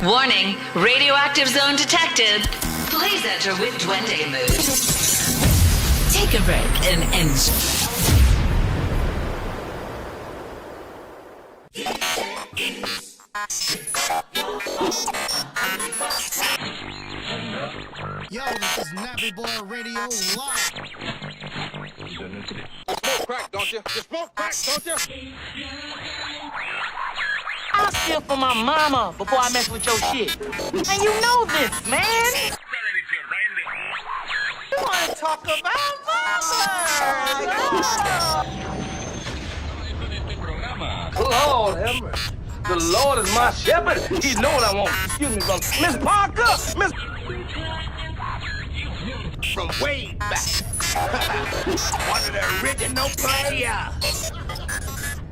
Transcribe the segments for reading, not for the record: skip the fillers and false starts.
Warning, radioactive zone detected. Please enter with Duende mood. Take a break and enjoy. Yo, this is Nappy Boy Radio Live. Smoke crack, don't you? You smoke crack, don't you? I steal from my mama before I mess with your shit. And you know this, man. You want to talk about mama? Lord have mercy. The Lord is my shepherd. He know what I want. Excuse me, brother. Miss Parker! Miss... From way back. One of the original players.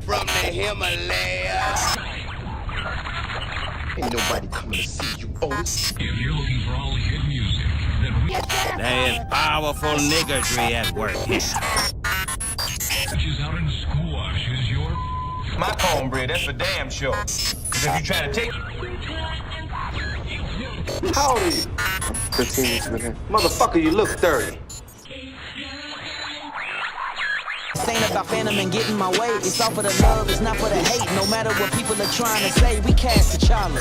From the Himalayas. Ain't nobody coming to see you, Otis. If you're looking for all hit music, then we... There is powerful niggardry at work here. Which is out in squash is your... My cornbread, that's for damn sure. Because if you try to take... How old are you? 15, man. Motherfucker, you look 30. This ain't about phantom and getting my way. It's all for the love, it's not for the hate. No matter what people are trying to say, we cast the challenge.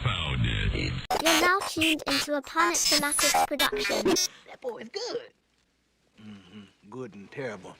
Found it. You're now tuned into a Planet Fanatics production. That boy is good. Good and terrible.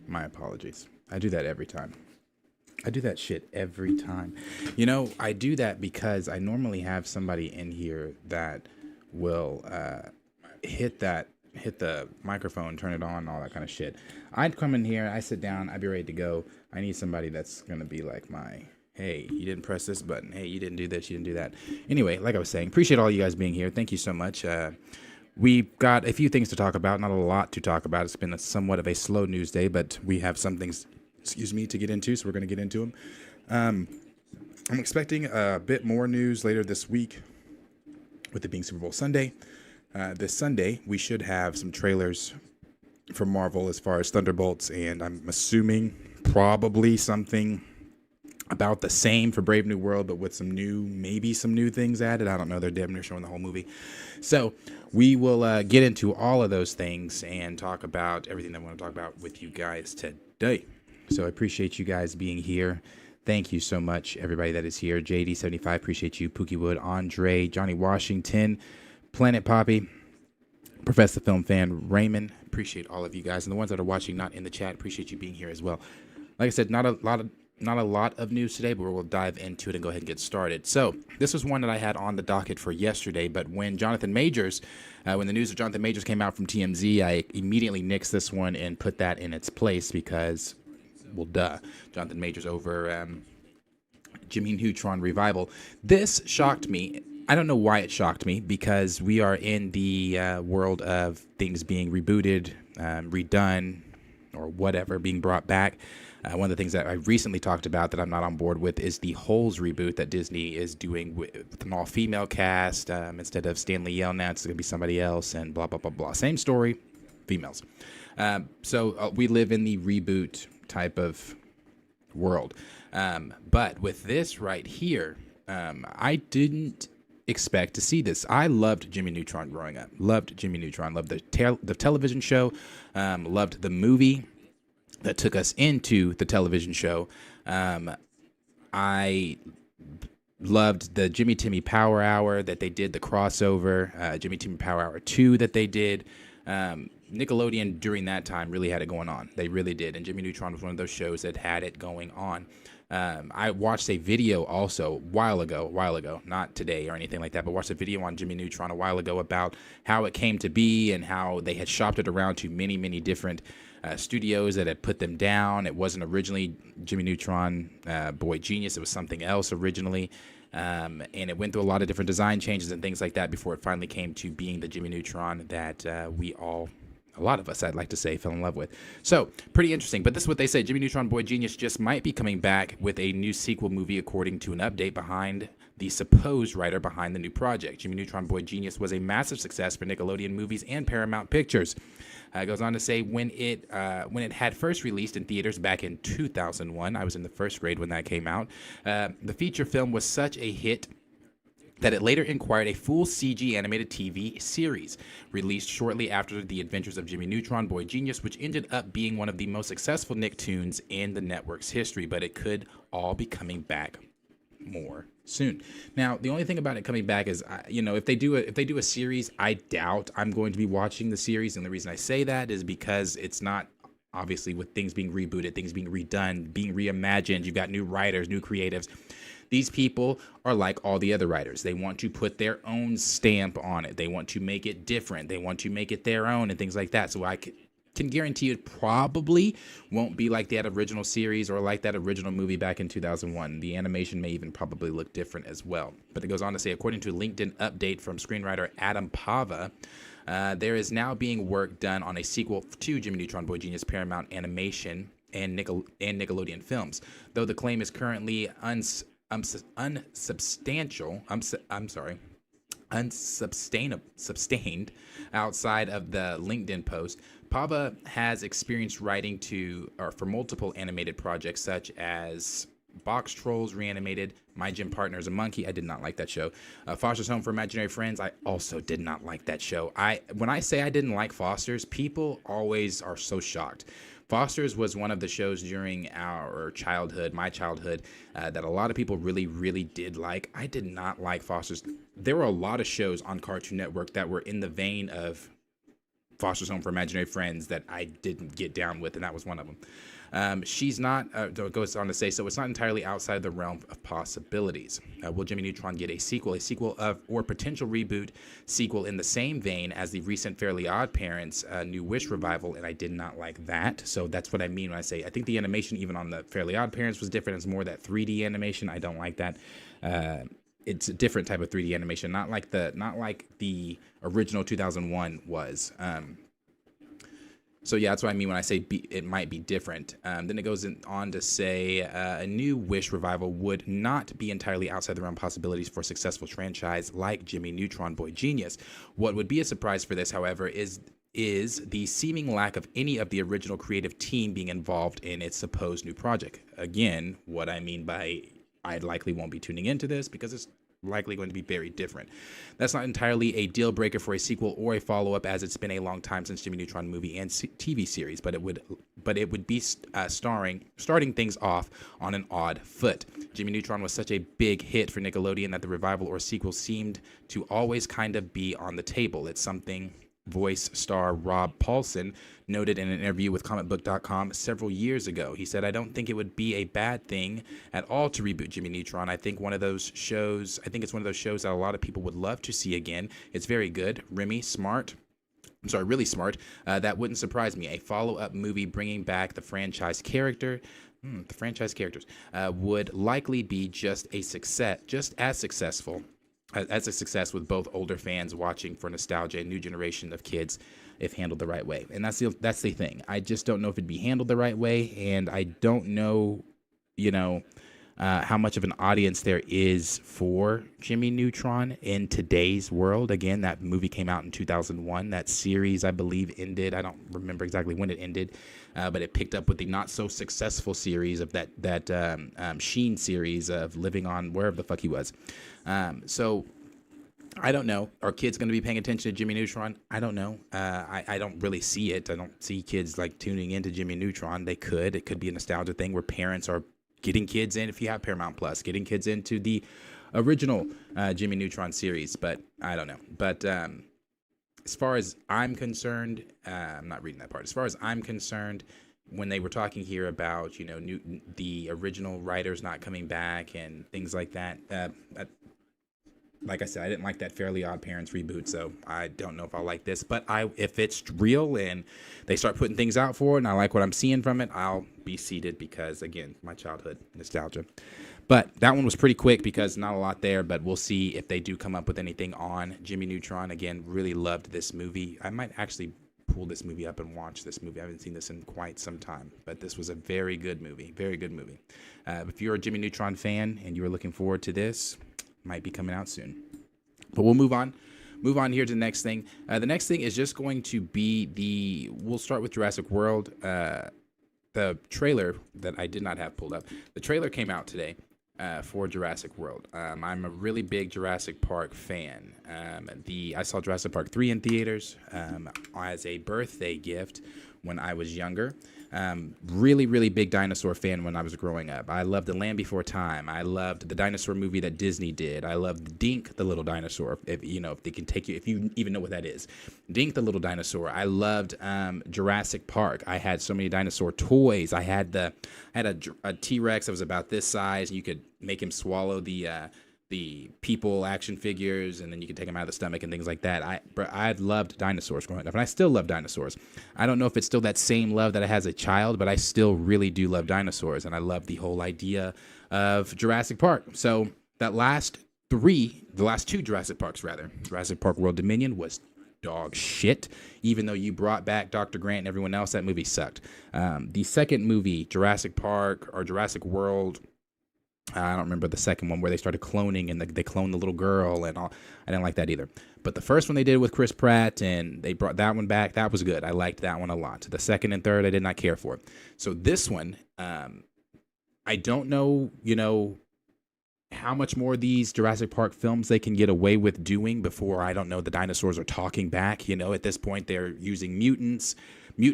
My apologies. I do that every time. I do that shit every time. You know, I do that because I normally have somebody in here that will hit the microphone, turn it on, all that kind of shit. I'd come in here, I sit down, I'd be ready to go. I need somebody that's gonna be like my, hey, you didn't press this button. Hey, you didn't do this, you didn't do that. Anyway, like I was saying, appreciate all you guys being here. Thank you so much. We've got a few things to talk about, not a lot to talk about. It's been somewhat of a slow news day, but we have some things, to get into, so we're going to get into them. I'm expecting a bit more news later this week, with it being Super Bowl Sunday. This Sunday, we should have some trailers from Marvel as far as Thunderbolts, and I'm assuming probably something about the same for Brave New World, but with maybe some new things added. I don't know. They're damn near showing the whole movie. So we will get into all of those things and talk about everything that I want to talk about with you guys today. So I appreciate you guys being here. Thank you so much, everybody that is here. JD75, appreciate you. Pookie Wood, Andre, Johnny Washington, Planet Poppy, Professor Film Fan, Raymond. Appreciate all of you guys. And the ones that are watching, not in the chat, appreciate you being here as well. Like I said, not a lot of news today, but we'll dive into it and go ahead and get started. So this was one that I had on the docket for yesterday, but when Jonathan Majors, when the news of Jonathan Majors came out from TMZ, I immediately nixed this one and put that in its place because, well, duh, Jonathan Majors over Jimmy Neutron Revival. This shocked me. I don't know why it shocked me, because we are in the world of things being rebooted, redone, or whatever being brought back. One of the things that I recently talked about that I'm not on board with is the Holes reboot that Disney is doing with an all-female cast. Instead of Stanley Yell now, it's going to be somebody else, and blah, blah, blah, blah. Same story, females. So we live in the reboot type of world. But with this right here, I didn't expect to see this. I loved Jimmy Neutron growing up. Loved Jimmy Neutron. Loved the television show. Loved the movie that took us into the television show. I loved the Jimmy Timmy Power Hour that they did, the crossover, Jimmy Timmy Power Hour 2 that they did. Nickelodeon during that time really had it going on. They really did. And Jimmy Neutron was one of those shows that had it going on. I watched a video also a while ago, not today or anything like that, but watched a video on Jimmy Neutron a while ago about how it came to be and how they had shopped it around to many, many different studios that had put them down. It wasn't originally Jimmy Neutron, Boy Genius. It was something else originally. And it went through a lot of different design changes and things like that before it finally came to being the Jimmy Neutron that a lot of us, I'd like to say, fell in love with. So, pretty interesting. But this is what they say. Jimmy Neutron Boy Genius just might be coming back with a new sequel movie, according to an update behind the supposed writer behind the new project. Jimmy Neutron Boy Genius was a massive success for Nickelodeon Movies and Paramount Pictures. It goes on to say when it had first released in theaters back in 2001, I was in the first grade when that came out, the feature film was such a hit that it later acquired a full CG animated TV series, released shortly after The Adventures of Jimmy Neutron Boy Genius, which ended up being one of the most successful Nicktoons in the network's history, but it could all be coming back more soon. Now, the only thing about it coming back is, if they do a series, I doubt I'm going to be watching the series, and the reason I say that is because it's not, obviously, with things being rebooted, things being redone, being reimagined, you've got new writers, new creatives. These people are like all the other writers. They want to put their own stamp on it. They want to make it different. They want to make it their own and things like that. So I can guarantee it probably won't be like that original series or like that original movie back in 2001. The animation may even probably look different as well. But it goes on to say, according to a LinkedIn update from screenwriter Adam Pava, there is now being work done on a sequel to Jimmy Neutron Boy Genius Paramount Animation and Nickelodeon films. Though the claim is currently unsubstantial, sustained outside of the LinkedIn post. Pava has experience writing for multiple animated projects such as Box Trolls Reanimated, My Gym Partner is a Monkey. I did not like that show. Foster's Home for Imaginary Friends. I also did not like that show. When I say I didn't like Foster's, people always are so shocked. Foster's was one of the shows during my childhood, that a lot of people really, really did like. I did not like Foster's. There were a lot of shows on Cartoon Network that were in the vein of Foster's Home for Imaginary Friends that I didn't get down with, and that was one of them. It goes on to say, so it's not entirely outside the realm of possibilities. Will Jimmy Neutron get a sequel or potential reboot sequel in the same vein as the recent Fairly Odd Parents New Wish revival? And I did not like that. So that's what I mean when I say I think the animation even on the Fairly Odd Parents was different. It's more that 3D animation. I don't like that. It's a different type of 3D animation, not like the original 2001 was. So yeah, that's what I mean when I say it might be different. Then it goes on to say a new Wish revival would not be entirely outside the realm of possibilities for a successful franchise like Jimmy Neutron Boy Genius. What would be a surprise for this, however, is the seeming lack of any of the original creative team being involved in its supposed new project. Again, what I mean by I likely won't be tuning into this because it's likely going to be very different. That's not entirely a deal breaker for a sequel or a follow-up, as it's been a long time since Jimmy Neutron movie and TV series, but it would be starting things off on an odd foot. Jimmy Neutron was such a big hit for Nickelodeon that the revival or sequel seemed to always kind of be on the table. It's something voice star Rob Paulson noted in an interview with comicbook.com several years ago. He said, I don't think it would be a bad thing at all to reboot Jimmy Neutron. I think it's one of those shows that a lot of people would love to see again. It's very good. Really smart. That wouldn't surprise me. A follow-up movie bringing back the franchise characters would likely be just as successful as a success with both older fans watching for nostalgia and new generation of kids if handled the right way. And that's the thing. I just don't know if it'd be handled the right way, and I don't know, how much of an audience there is for Jimmy Neutron in today's world. Again, that movie came out in 2001. That series, I believe, ended. I don't remember exactly when it ended, but it picked up with the not so successful series of that Sheen series of living on wherever the fuck he was. So I don't know. Are kids going to be paying attention to Jimmy Neutron? I don't know. I don't really see it. I don't see kids like tuning into Jimmy Neutron. They could. It could be a nostalgia thing where parents are getting kids in, if you have Paramount Plus, getting kids into the original Jimmy Neutron series, but I don't know. But as far as I'm concerned, I'm not reading that part. As far as I'm concerned, when they were talking here about, the original writers not coming back and things like that, like I said, I didn't like that Fairly Odd Parents reboot, so I don't know if I'll like this. But if it's real and they start putting things out for it and I like what I'm seeing from it, I'll be seated because, again, my childhood nostalgia. But that one was pretty quick because not a lot there, but we'll see if they do come up with anything on Jimmy Neutron. Again, really loved this movie. I might actually pull this movie up and watch this movie. I haven't seen this in quite some time, but this was a very good movie. Very good movie. If you're a Jimmy Neutron fan and you are looking forward to this, might be coming out soon. But we'll move on here to the next thing. The next thing is just going to be we'll start with Jurassic World. The trailer that I did not have pulled up. The trailer came out today for Jurassic World. I'm a really big Jurassic Park fan. I saw Jurassic Park 3 in theaters as a birthday gift when I was younger. Really, really big dinosaur fan when I was growing up. I loved The Land Before Time. I loved the dinosaur movie that Disney did. I loved Dink the Little Dinosaur. If they can take you, if you even know what that is, Dink the Little Dinosaur. I loved Jurassic Park. I had so many dinosaur toys. I had a T-Rex that was about this size. You could make him swallow the people action figures, and then you can take them out of the stomach and things like that. I loved dinosaurs growing up, and I still love dinosaurs. I don't know if it's still that same love that I had as a child, but I still really do love dinosaurs, and I love the whole idea of Jurassic Park. So the last two Jurassic Parks, Jurassic Park World Dominion was dog shit. Even though you brought back Dr. Grant and everyone else, that movie sucked. The second movie, Jurassic Park or Jurassic World, I don't remember the second one where they started cloning and they cloned the little girl and all. I didn't like that either. But the first one they did with Chris Pratt and they brought that one back, that was good. I liked that one a lot. The second and third, I did not care for. So this one, I don't know, how much more of these Jurassic Park films they can get away with doing before, I don't know, the dinosaurs are talking back. At this point they're using mutant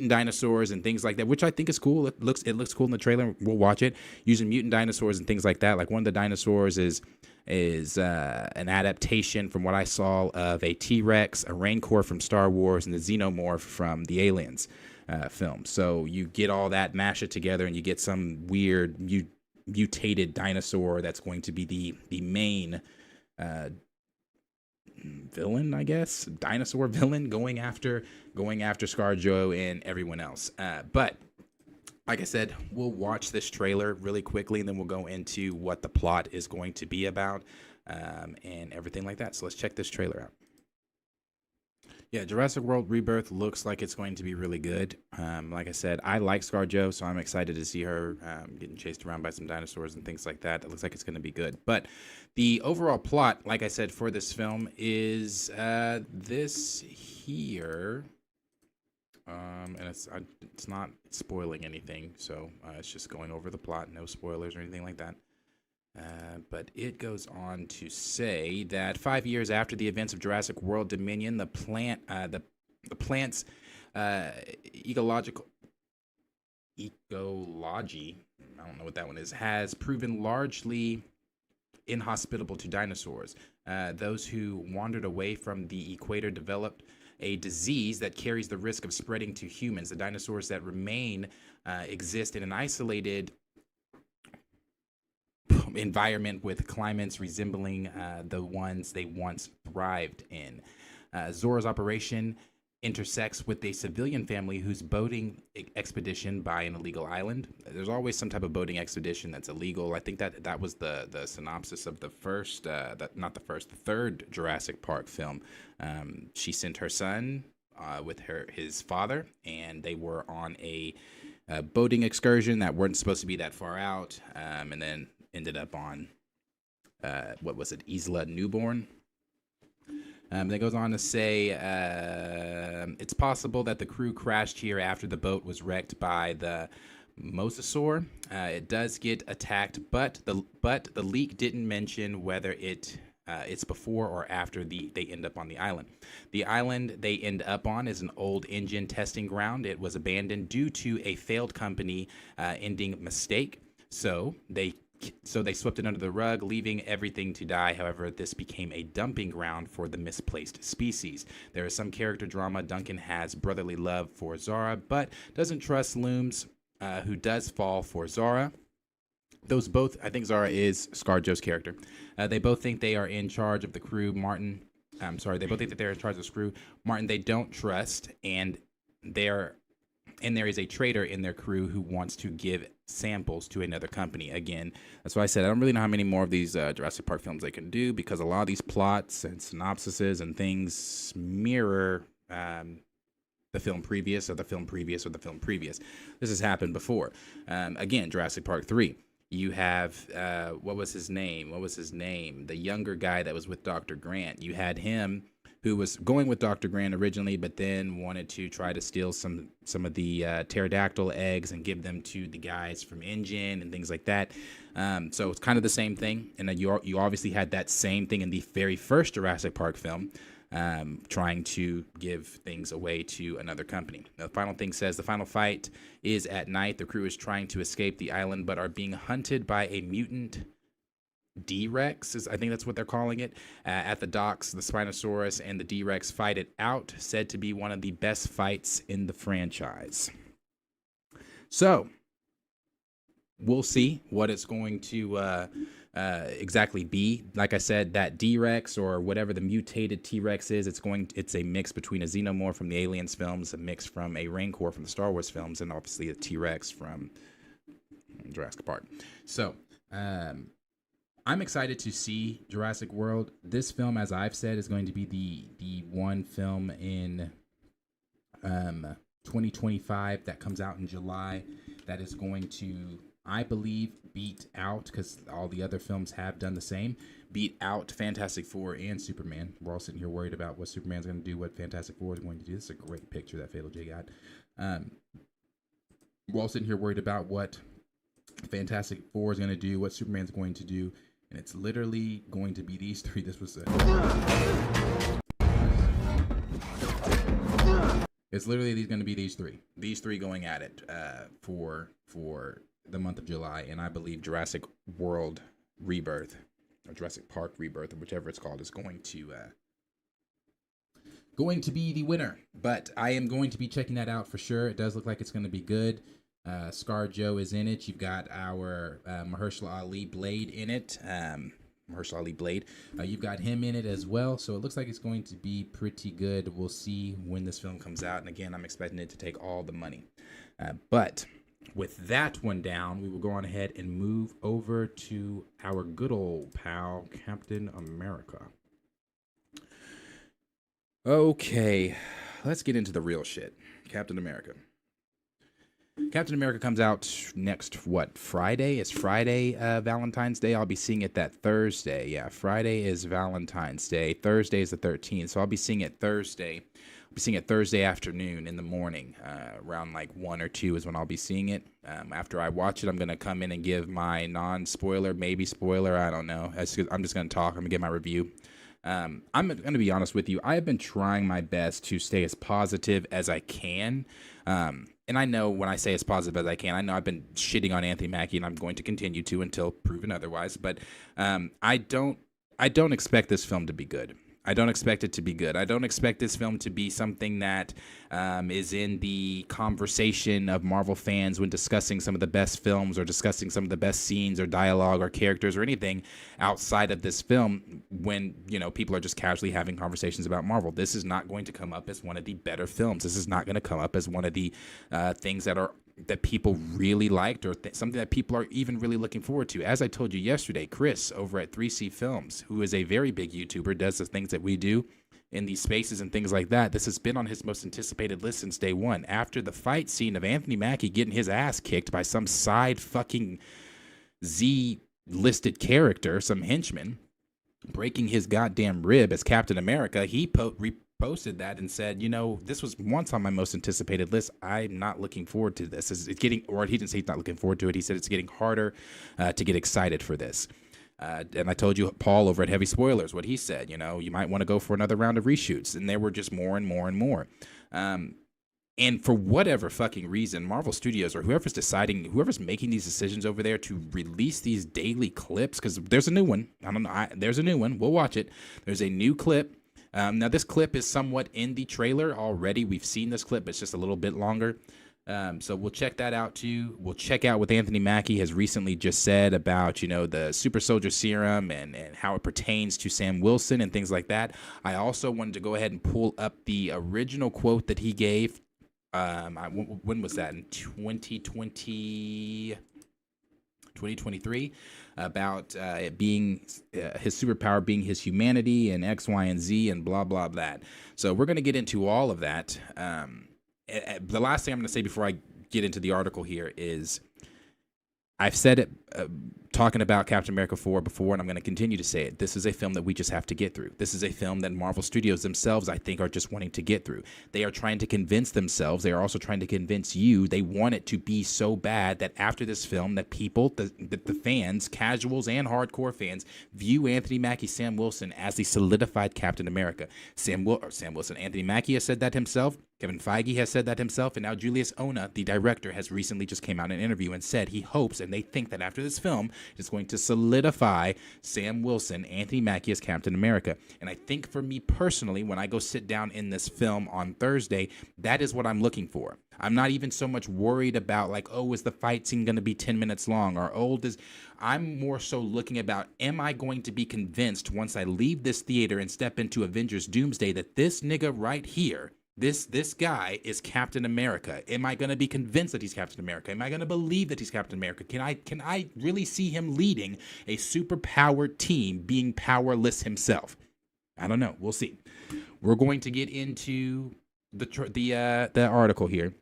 dinosaurs and things like that, which I think is cool. It looks cool in the trailer. We'll watch it. Using mutant dinosaurs and things like that. Like one of the dinosaurs is an adaptation from what I saw of a T-Rex, a Rancor from Star Wars, and the Xenomorph from the Aliens film. So you get all that, mash it together, and you get some weird mutated dinosaur that's going to be the main villain, I guess, dinosaur villain going after ScarJo and everyone else. But like I said, we'll watch this trailer really quickly, and then we'll go into what the plot is going to be about and everything like that. So let's check this trailer out. Yeah, Jurassic World Rebirth looks like it's going to be really good. Like I said, I like ScarJo, so I'm excited to see her getting chased around by some dinosaurs and things like that. It looks like it's going to be good. But the overall plot, like I said, for this film is this here. And it's not spoiling anything, so it's just going over the plot, no spoilers or anything like that. But it goes on to say that 5 years after the events of Jurassic World Dominion, the plant's ecology, I don't know what that one is, has proven largely inhospitable to dinosaurs. Those who wandered away from the equator developed a disease that carries the risk of spreading to humans. The dinosaurs that remain exist in an isolated environment with climates resembling the ones they once thrived in. Zora's operation intersects with a civilian family who's boating expedition by an illegal island. There's always some type of boating expedition that's illegal. I think that was the synopsis of the third Jurassic Park film. She sent her son with his father, and they were on a boating excursion that weren't supposed to be that far out, and then ended up on what was it, Isla Newborn. That goes on to say it's possible that the crew crashed here after the boat was wrecked by the mosasaur. It does get attacked, but the leak didn't mention whether it's before or after they end up on the island. The island they end up on is an old engine testing ground. It was abandoned due to a failed company ending mistake. So they swept it under the rug, leaving everything to die. However, this became a dumping ground for the misplaced species. There is some character drama. Duncan has brotherly love for Zara, but doesn't trust Looms, who does fall for Zara. Those both, I think Zara is ScarJo's character. They both think they are in charge of the crew. They both think that they're in charge of the crew. Martin, they don't trust, and there is a traitor in their crew who wants to give samples to another company. Again, that's why I said I don't really know how many more of these Jurassic Park films they can do, because a lot of these plots and synopsises and things mirror the film previous or the film previous or the film previous. This has happened before. Again, Jurassic Park 3. You have, what was his name? The younger guy that was with Dr. Grant. You had him who was going with Dr. Grant originally, but then wanted to try to steal some of the pterodactyl eggs and give them to the guys from Engine and things like that. So it's kind of the same thing. And you obviously had that same thing in the very first Jurassic Park film, trying to give things away to another company. The final thing says the final fight is at night. The crew is trying to escape the island, but are being hunted by a mutant D-Rex, I think that's what they're calling it. At the docks, the Spinosaurus and the D-Rex fight it out, said to be one of the best fights in the franchise. So, we'll see what it's going to exactly be. Like I said, that D-Rex or whatever the mutated T-Rex is, it's a mix between a Xenomorph from the Aliens films, a mix from a Rancor from the Star Wars films, and obviously a T-Rex from Jurassic Park. So, I'm excited to see Jurassic World. This film, as I've said, is going to be the one film in 2025 that comes out in July that is going to, I believe, beat out, because all the other films have done the same, beat out Fantastic Four and Superman. We're all sitting here worried about what Superman's going to do, what Fantastic Four is going to do. This is a great picture that Fatal J got. We're all sitting here worried about what Fantastic Four is going to do, what Superman's going to do. And it's literally going to be these three. This was it's literally going to be these three going at it for the month of July. And I believe Jurassic World Rebirth or Jurassic Park Rebirth or whichever it's called is going to be the winner. But I am going to be checking that out for sure. It does look like it's going to be good. ScarJo is in it. You've got our Mahershala Ali Blade in it. You've got him in it as well. So it looks like it's going to be pretty good. We'll see when this film comes out. And again, I'm expecting it to take all the money. But with that one down, we will go on ahead and move over to our good old pal, Captain America. Okay, let's get into the real shit. Captain America. Captain America comes out next, Friday? Is Friday Valentine's Day? I'll be seeing it that Thursday. Yeah, Friday is Valentine's Day. Thursday is the 13th, so I'll be seeing it Thursday. I'll be seeing it Thursday afternoon in the morning. Around like 1 or 2 is when I'll be seeing it. After I watch it, I'm going to come in and give my non-spoiler, maybe spoiler, I don't know. I'm just going to talk. I'm going to give my review. I'm going to be honest with you. I have been trying my best to stay as positive as I can. And I know when I say as positive as I can, I know I've been shitting on Anthony Mackie, and I'm going to continue to until proven otherwise. But I don't expect this film to be good. I don't expect it to be good. I don't expect this film to be something that is in the conversation of Marvel fans when discussing some of the best films or discussing some of the best scenes or dialogue or characters or anything outside of this film when, you know, people are just casually having conversations about Marvel. This is not going to come up as one of the better films. This is not going to come up as one of the things that people really liked or something that people are even really looking forward to. As I told you yesterday, Chris over at 3C Films, who is a very big YouTuber, does the things that we do in these spaces and things like that. This has been on his most anticipated list since day one. After the fight scene of Anthony Mackie getting his ass kicked by some side fucking Z-listed character, some henchman, breaking his goddamn rib as Captain America, he posted that and said, you know, this was once on my most anticipated list. I'm not looking forward to this. It's getting, or he didn't say he's not looking forward to it. He said it's getting harder to get excited for this. And I told you, Paul over at Heavy Spoilers, what he said, you know, you might want to go for another round of reshoots. And there were just more and more and more. And for whatever fucking reason, Marvel Studios or whoever's making these decisions over there to release these daily clips, because there's a new one. I don't know. There's a new one. We'll watch it. There's a new clip. Now, this clip is somewhat in the trailer already. We've seen this clip. It's just a little bit longer. So we'll check that out, too. We'll check out what Anthony Mackie has recently just said about, you know, the super soldier serum and how it pertains to Sam Wilson and things like that. I also wanted to go ahead and pull up the original quote that he gave. When was that? In 2023? About it being his superpower being his humanity and X, Y, and Z and blah, blah, blah. So we're going to get into all of that. The last thing I'm going to say before I get into the article here is I've said it talking about Captain America 4 before, and I'm going to continue to say it. This is a film that we just have to get through. This is a film that Marvel Studios themselves, I think, are just wanting to get through. They are trying to convince themselves. They are also trying to convince you. They want it to be so bad that after this film, that people, the fans, casuals and hardcore fans, view Anthony Mackie, Sam Wilson as the solidified Captain America. Sam Wilson, Anthony Mackie has said that himself. Kevin Feige has said that himself, and now Julius Ona, the director, has recently just came out in an interview and said he hopes and they think that after this film, it's going to solidify Sam Wilson, Anthony Mackie as Captain America. And I think for me personally, when I go sit down in this film on Thursday, that is what I'm looking for. I'm not even so much worried about like, oh, is the fight scene going to be 10 minutes long or I'm more so looking about, am I going to be convinced once I leave this theater and step into Avengers Doomsday that this nigga right here, this guy is Captain America? Am I going to be convinced that he's Captain America? Am I going to believe that he's Captain America? Can I really see him leading a super-powered team being powerless himself? I don't know. We'll see. We're going to get into the article here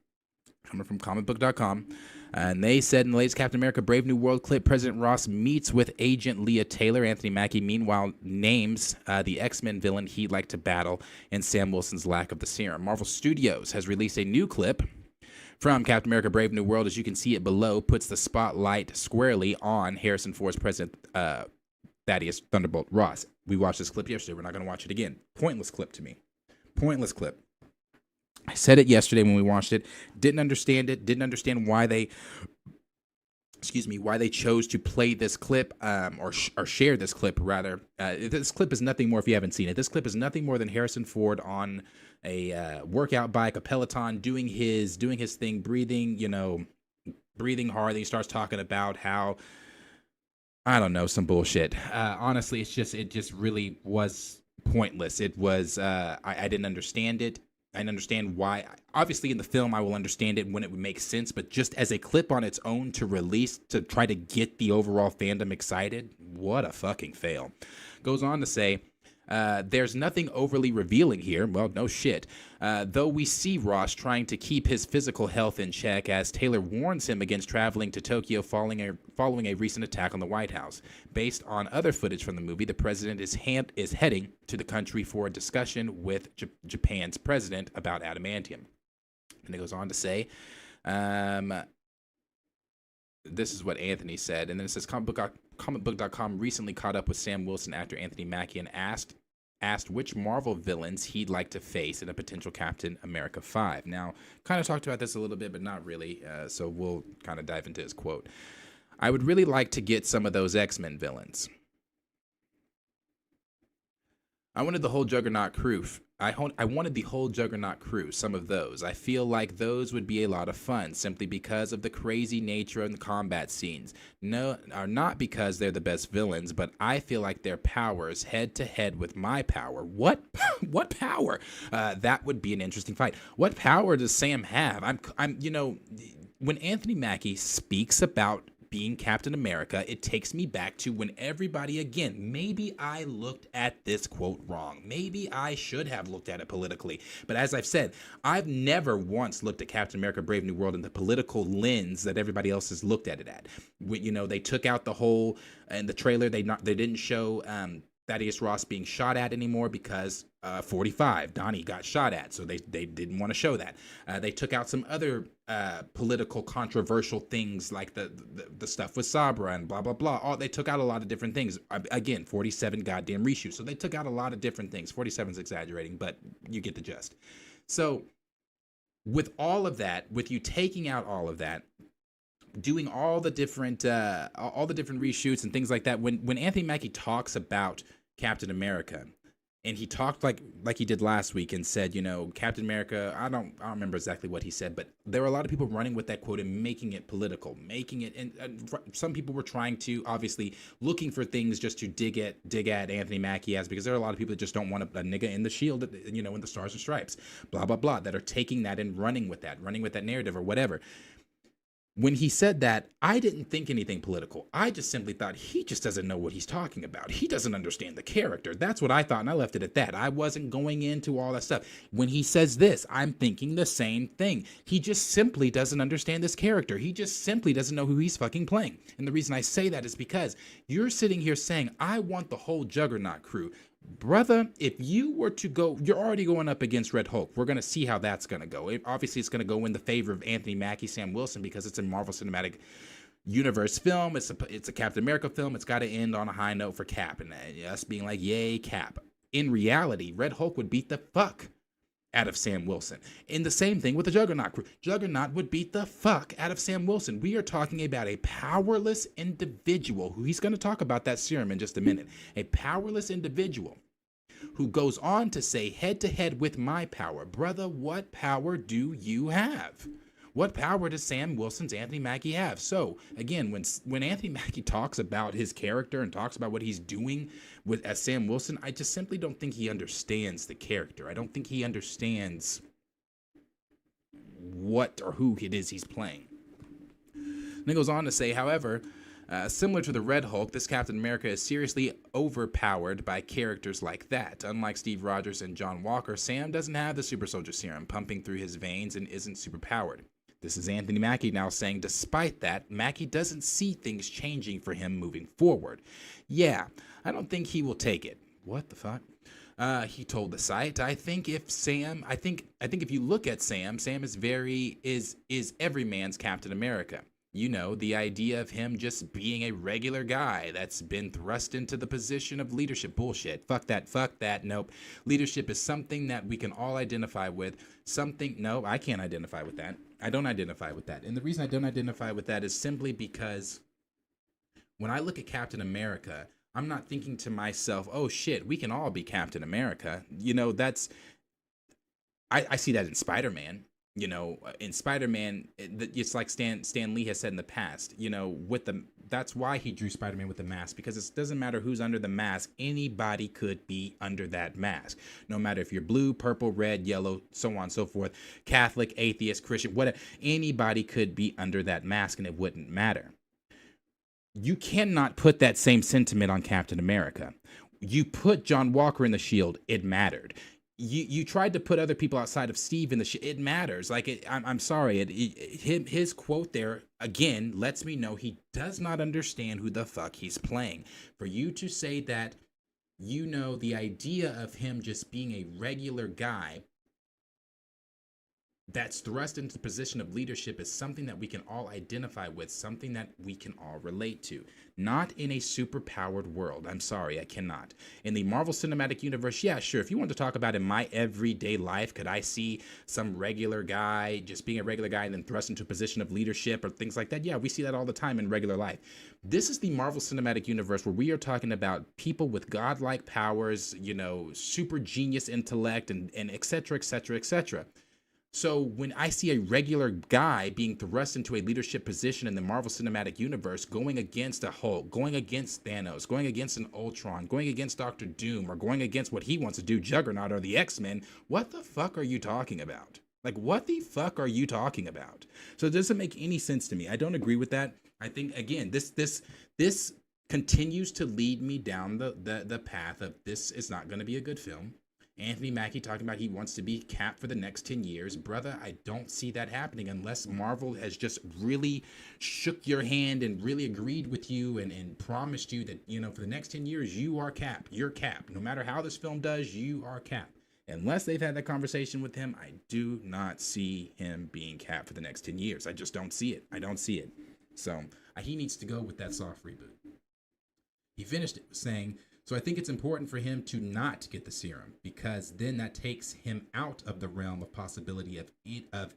coming from comicbook.com. And they said in the latest Captain America Brave New World clip, President Ross meets with Agent Leah Taylor. Anthony Mackie, meanwhile, names the X-Men villain he'd like to battle and Sam Wilson's lack of the serum. Marvel Studios has released a new clip from Captain America Brave New World. As you can see it below, puts the spotlight squarely on Harrison Ford's President Thaddeus Thunderbolt Ross. We watched this clip yesterday. We're not going to watch it again. Pointless clip to me. Pointless clip. I said it yesterday when we watched it. Didn't understand it. Didn't understand why they chose to play this clip or share this clip rather. This clip is nothing more, if you haven't seen it, this clip is nothing more than Harrison Ford on a workout bike, a Peloton, doing his thing, breathing hard. Then he starts talking about how, I don't know, some bullshit. Honestly, it just really was pointless. It was, I didn't understand it. I understand why. Obviously, in the film, I will understand it when it would make sense, but just as a clip on its own to release to try to get the overall fandom excited, what a fucking fail. Goes on to say, there's nothing overly revealing here. Well, no shit. Though we see Ross trying to keep his physical health in check as Taylor warns him against traveling to Tokyo following a recent attack on the White House. Based on other footage from the movie, the president is heading to the country for a discussion with Japan's president about adamantium. And it goes on to say, this is what Anthony said. And then it says, comicbook.com recently caught up with Sam Wilson actor Anthony Mackie and asked which Marvel villains he'd like to face in a potential Captain America 5. Now, kind of talked about this a little bit, but not really. So we'll kind of dive into his quote. I would really like to get some of those X-Men villains. I wanted the whole Juggernaut crew. I wanted the whole Juggernaut crew, some of those. I feel like those would be a lot of fun, simply because of the crazy nature of the combat scenes. No, are not because they're the best villains, but I feel like their powers head to head with my power. What? What power? That would be an interesting fight. What power does Sam have? When Anthony Mackie speaks about being Captain America, it takes me back to when everybody, again, maybe I looked at this quote wrong. Maybe I should have looked at it politically. But as I've said, I've never once looked at Captain America Brave New World in the political lens that everybody else has looked at it at. They took out the whole, in the trailer, they didn't show Thaddeus Ross being shot at anymore because 45, Donnie got shot at, so they didn't want to show that. They took out some other political controversial things like the stuff with Sabra and blah, blah, blah. They took out a lot of different things. Again, 47 goddamn reshoots, so they took out a lot of different things. 47's exaggerating, but you get the gist. So with all of that, with you taking out all of that, doing all the different reshoots and things like that, when Anthony Mackie talks about Captain America, and he talked like he did last week and said, Captain America, I don't remember exactly what he said, but there were a lot of people running with that quote and making it political, and some people were trying to, obviously, looking for things just to dig at Anthony Mackie because there are a lot of people that just don't want a nigga in the shield, in the Stars and Stripes, blah, blah, blah, that are taking that and running with that narrative or whatever. When he said that, I didn't think anything political. I just simply thought he just doesn't know what he's talking about. He doesn't understand the character. That's what I thought, and I left it at that. I wasn't going into all that stuff. When he says this, I'm thinking the same thing. He just simply doesn't understand this character. He just simply doesn't know who he's fucking playing. And the reason I say that is because you're sitting here saying, I want the whole Juggernaut crew. Brother, if you were to go, you're already going up against Red Hulk. We're going to see how that's going to go. Obviously, it's going to go in the favor of Anthony Mackie, Sam Wilson, because it's a Marvel Cinematic Universe film. It's a Captain America film. It's got to end on a high note for Cap, and us being like, yay, Cap. In reality, Red Hulk would beat the fuck out of Sam Wilson. And the same thing with the Juggernaut crew. Juggernaut would beat the fuck out of Sam Wilson. We are talking about a powerless individual who he's going to talk about that serum in just a minute. A powerless individual who goes on to say head to head with my power. Brother, what power do you have? What power does Sam Wilson's Anthony Mackie have? So, again, when Anthony Mackie talks about his character and talks about what he's doing as Sam Wilson, I just simply don't think he understands the character. I don't think he understands what or who it is he's playing. And he goes on to say, however, similar to the Red Hulk, this Captain America is seriously overpowered by characters like that. Unlike Steve Rogers and John Walker, Sam doesn't have the super soldier serum pumping through his veins and isn't superpowered. This is Anthony Mackie now saying, despite that, Mackie doesn't see things changing for him moving forward. Yeah, I don't think he will take it. What the fuck? He told the site, I think if you look at Sam is every man's Captain America. The idea of him just being a regular guy that's been thrust into the position of leadership. Bullshit. Fuck that. Nope. Leadership is something that we can all identify with. No, I can't identify with that. I don't identify with that. And the reason I don't identify with that is simply because when I look at Captain America, I'm not thinking to myself, oh shit, we can all be Captain America. I see that in Spider-Man. In Spider-Man, it's like Stan Lee has said in the past, that's why he drew Spider-Man with the mask, because it doesn't matter who's under the mask. Anybody could be under that mask. No matter if you're blue, purple, red, yellow, so on and so forth, Catholic, atheist, Christian, whatever, anybody could be under that mask and it wouldn't matter. You cannot put that same sentiment on Captain America. You put John Walker in the Shield, it mattered. You tried to put other people outside of Steve in the it matters. I'm sorry. His quote there again lets me know he does not understand who the fuck he's playing. For you to say that, the idea of him just being a regular guy, that's thrust into the position of leadership is something that we can all identify with, something that we can all relate to. Not in a super-powered world. I'm sorry, I cannot. In the Marvel Cinematic Universe, yeah, sure. If you want to talk about in my everyday life, could I see some regular guy just being a regular guy and then thrust into a position of leadership or things like that? Yeah, we see that all the time in regular life. This is the Marvel Cinematic Universe where we are talking about people with godlike powers, you know, super genius intellect and et cetera, et cetera, et cetera. So when I see a regular guy being thrust into a leadership position in the Marvel Cinematic Universe, going against a Hulk, going against Thanos, going against an Ultron, going against Doctor Doom, or going against what he wants to do, Juggernaut or the X-Men, what the fuck are you talking about? Like, what the fuck are you talking about? So it doesn't make any sense to me. I don't agree with that. I think, again, this continues to lead me down the path of this is not going to be a good film. Anthony Mackie talking about he wants to be Cap for the next 10 years. Brother, I don't see that happening unless Marvel has just really shook your hand and really agreed with you and promised you that, you know, for the next 10 years, you are Cap. You're Cap. No matter how this film does, you are Cap. Unless they've had that conversation with him, I do not see him being Cap for the next 10 years. I just don't see it. I don't see it. So he needs to go with that soft reboot. He finished it saying, so I think it's important for him to not get the serum because then that takes him out of the realm of possibility of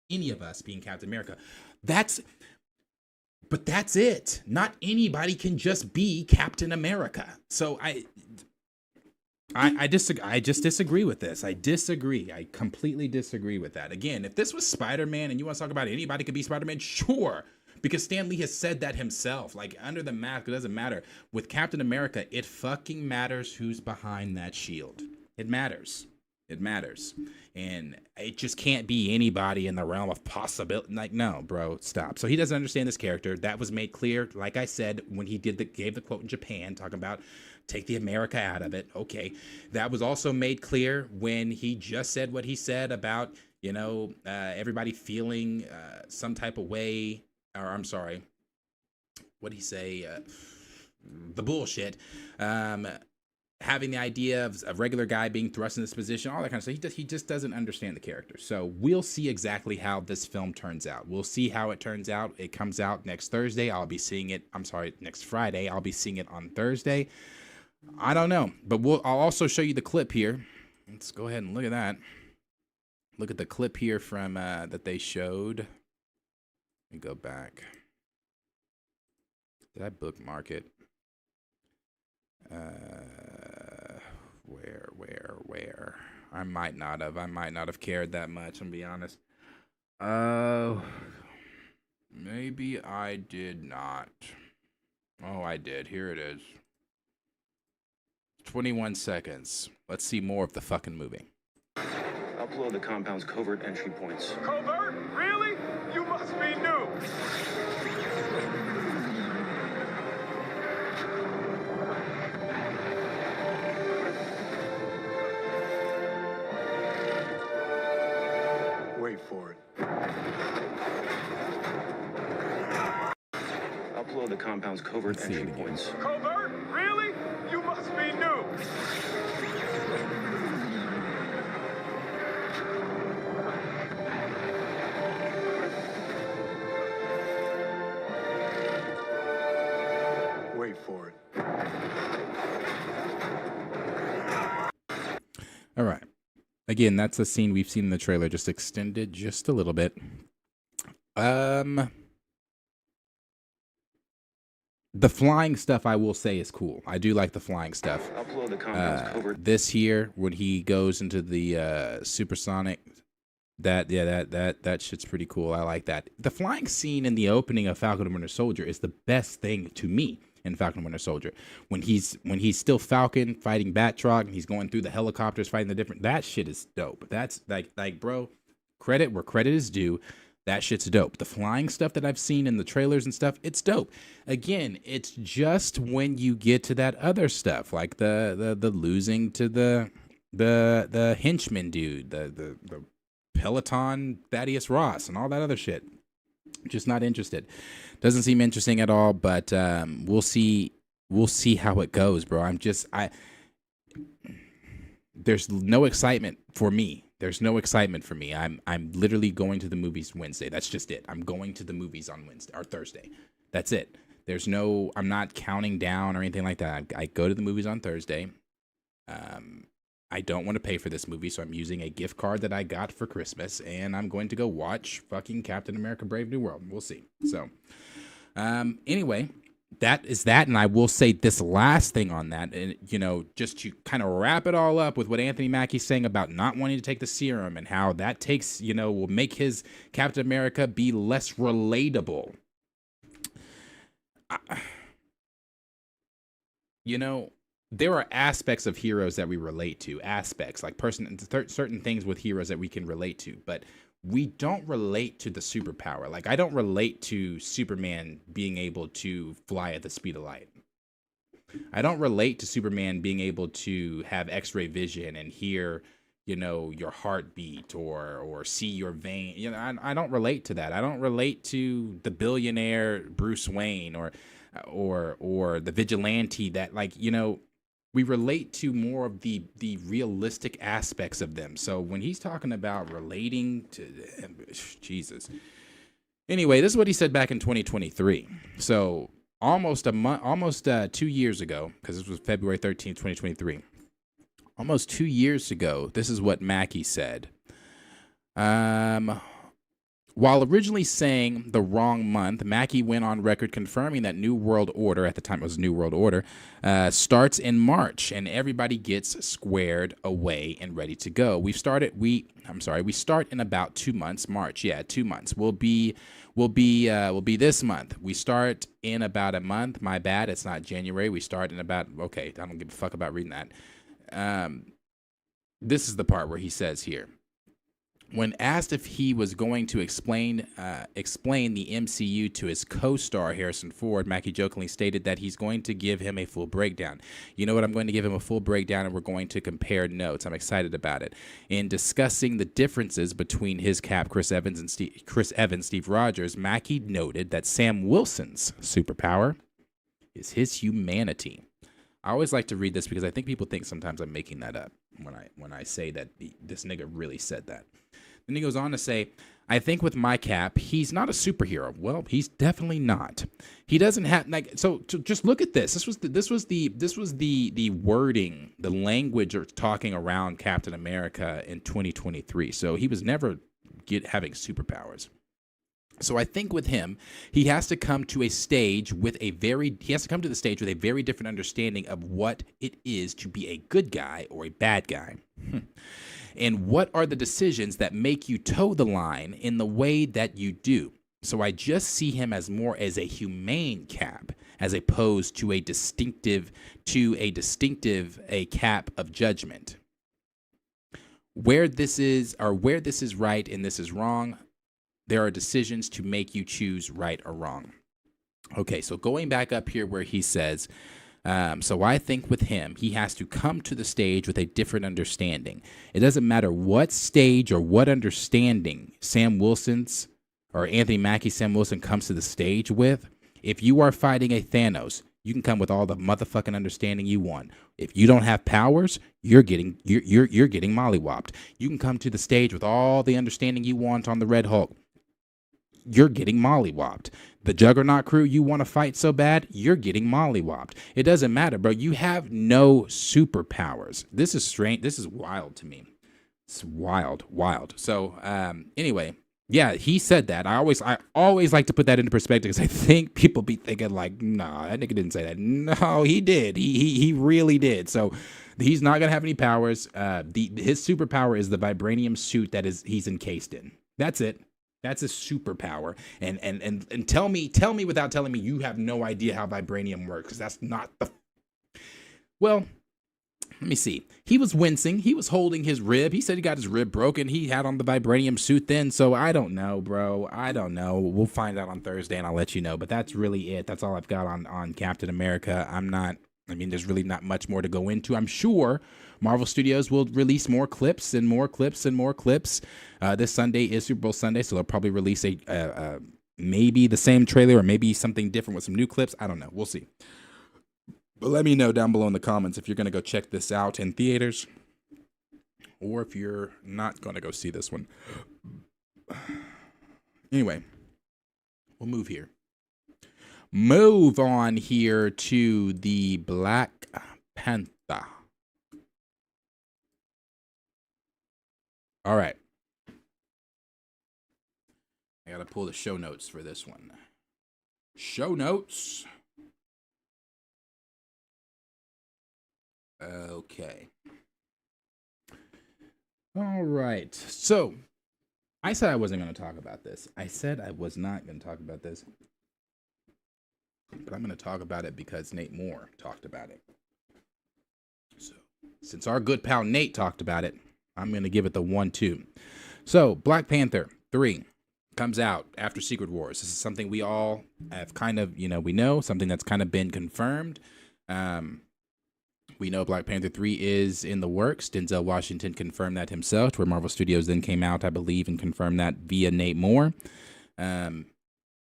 any of us being Captain America. But that's it. Not anybody can just be Captain America. So I just disagree with this. I disagree. I completely disagree with that. Again, if this was Spider-Man and you want to talk about anybody could be Spider-Man, sure. Because Stan Lee has said that himself. Like, under the mask, it doesn't matter. With Captain America, it fucking matters who's behind that shield. It matters. It matters. And it just can't be anybody in the realm of possibility. Like, no, bro, stop. So he doesn't understand this character. That was made clear, like I said, when he gave the quote in Japan, talking about take the America out of it. Okay. That was also made clear when he just said what he said about, you know, everybody feeling some type of way. Or I'm sorry, what'd he say? The bullshit. Having the idea of a regular guy being thrust in this position, all that kind of stuff. He just doesn't understand the character. So we'll see exactly how this film turns out. We'll see how it turns out. It comes out next Thursday. I'll be seeing it. I'm sorry, next Friday. I'll be seeing it on Thursday. I don't know, but I'll also show you the clip here. Let's go ahead and look at that. Look at the clip here from that they showed. Let me go back. Did I bookmark it? Where? I might not have cared that much, I'm gonna be honest. Maybe I did not. Oh, I did. Here it is. 21 seconds. Let's see more of the fucking movie. Upload the compound's covert entry points. Covert? Really? You must be new. Wait for it. Upload the compound's covert Let's see entry it again. points. Covert? Really? You must be new. Wait for it. All right. Again, that's a scene we've seen in the trailer, just extended just a little bit. The flying stuff, I will say, is cool. I do like the flying stuff. Upload the compound's covert. This here, when he goes into the supersonic, that shit's pretty cool. I like that. The flying scene in the opening of Falcon and Winter Soldier is the best thing to me in Falcon and Winter Soldier. When he's still Falcon fighting Batroc and he's going through the helicopters fighting the different, that shit is dope. That's like bro, credit where credit is due. That shit's dope. The flying stuff that I've seen in the trailers and stuff, it's dope. Again, it's just when you get to that other stuff, like the losing to the henchman dude, the Peloton Thaddeus Ross and all that other shit. Just not interested. Doesn't seem interesting at all, but we'll see how it goes, bro. There's no excitement for me There's no excitement for me. I'm literally going to the movies Wednesday. That's just it. I'm going to the movies on Wednesday or Thursday. That's it. I'm not counting down or anything like that. I go to the movies on Thursday. I don't want to pay for this movie, so I'm using a gift card that I got for Christmas, and I'm going to go watch fucking Captain America Brave New World. We'll see. So, anyway, that is that, and I will say this last thing on that, and just to kind of wrap it all up with what Anthony Mackie's saying about not wanting to take the serum and how that takes, will make his Captain America be less relatable. There are aspects of heroes that we relate to, certain things with heroes that we can relate to, but we don't relate to the superpower. Like, I don't relate to Superman being able to fly at the speed of light. I don't relate to Superman being able to have X-ray vision and hear, your heartbeat or see your vein. I don't relate to that. I don't relate to the billionaire Bruce Wayne or the vigilante that, we relate to more of the realistic aspects of them. So when he's talking about relating to Jesus. Anyway, this is what he said back in 2023. So almost 2 years ago, because this was February 13th, 2023. Almost 2 years ago, this is what Mackie said. While originally saying the wrong month, Mackie went on record confirming that New World Order, at the time it was New World Order, starts in March, and everybody gets squared away and ready to go. We start in about 2 months. March, 2 months. We'll be this month. We start in about a month. My bad, it's not January. We start in about, okay, I don't give a fuck about reading that. This is the part where he says here, when asked if he was going to explain the MCU to his co-star Harrison Ford, Mackie jokingly stated that he's going to give him a full breakdown. You know what? I'm going to give him a full breakdown, and we're going to compare notes. I'm excited about it. In discussing the differences between his Cap, Chris Evans, Steve Rogers, Mackie noted that Sam Wilson's superpower is his humanity. I always like to read this because I think people think sometimes I'm making that up when I say that this nigga really said that. Then he goes on to say, I think with my Cap, he's not a superhero. Well, he's definitely not. He doesn't have just look at this. This was the wording, the language or talking around Captain America in 2023. So he was never having superpowers. So I think with him, he has to come to the stage with a very different understanding of what it is to be a good guy or a bad guy. And what are the decisions that make you toe the line in the way that you do? So I just see him as more as a humane Cap, as opposed to a distinctive Cap of judgment. Where this is right and this is wrong, there are decisions to make you choose right or wrong. Okay, so going back up here where he says, so I think with him, he has to come to the stage with a different understanding. It doesn't matter what stage or what understanding Sam Wilson's or Anthony Mackie, Sam Wilson comes to the stage with. If you are fighting a Thanos, you can come with all the motherfucking understanding you want. If you don't have powers, you're getting mollywopped. You can come to the stage with all the understanding you want on the Red Hulk. You're getting mollywopped. The Juggernaut crew you want to fight so bad, you're getting mollywopped. It doesn't matter, bro. You have no superpowers. This is strange. This is wild to me. It's wild. So, anyway, yeah, he said that. I always like to put that into perspective because I think people be thinking like, nah, that nigga didn't say that. No, he did. He really did. So he's not gonna have any powers. His superpower is the vibranium suit that he's encased in. That's it. That's a superpower. And tell me without telling me you have no idea how vibranium works, because that's not the. Well, let me see. He was wincing. He was holding his rib. He said he got his rib broken. He had on the vibranium suit then. So I don't know, bro. I don't know. We'll find out on Thursday and I'll let you know. But that's really it. That's all I've got on Captain America. There's really not much more to go into. I'm sure Marvel Studios will release more clips and more clips and more clips. This Sunday is Super Bowl Sunday, so they'll probably release maybe the same trailer or maybe something different with some new clips. I don't know. We'll see. But let me know down below in the comments if you're going to go check this out in theaters or if you're not going to go see this one. Anyway, we'll move here. Move on here to the Black Panther. All right. I got to pull the show notes for this one. Show notes. Okay. All right. So, I said I wasn't going to talk about this. I said I was not going to talk about this. But I'm going to talk about it because Nate Moore talked about it. So, since our good pal Nate talked about it, I'm going to give it the 1-2. So, Black Panther 3 comes out after Secret Wars. This is something we all have kind of, we know, something that's kind of been confirmed. We know Black Panther 3 is in the works. Denzel Washington confirmed that himself, where Marvel Studios then came out, I believe, and confirmed that via Nate Moore.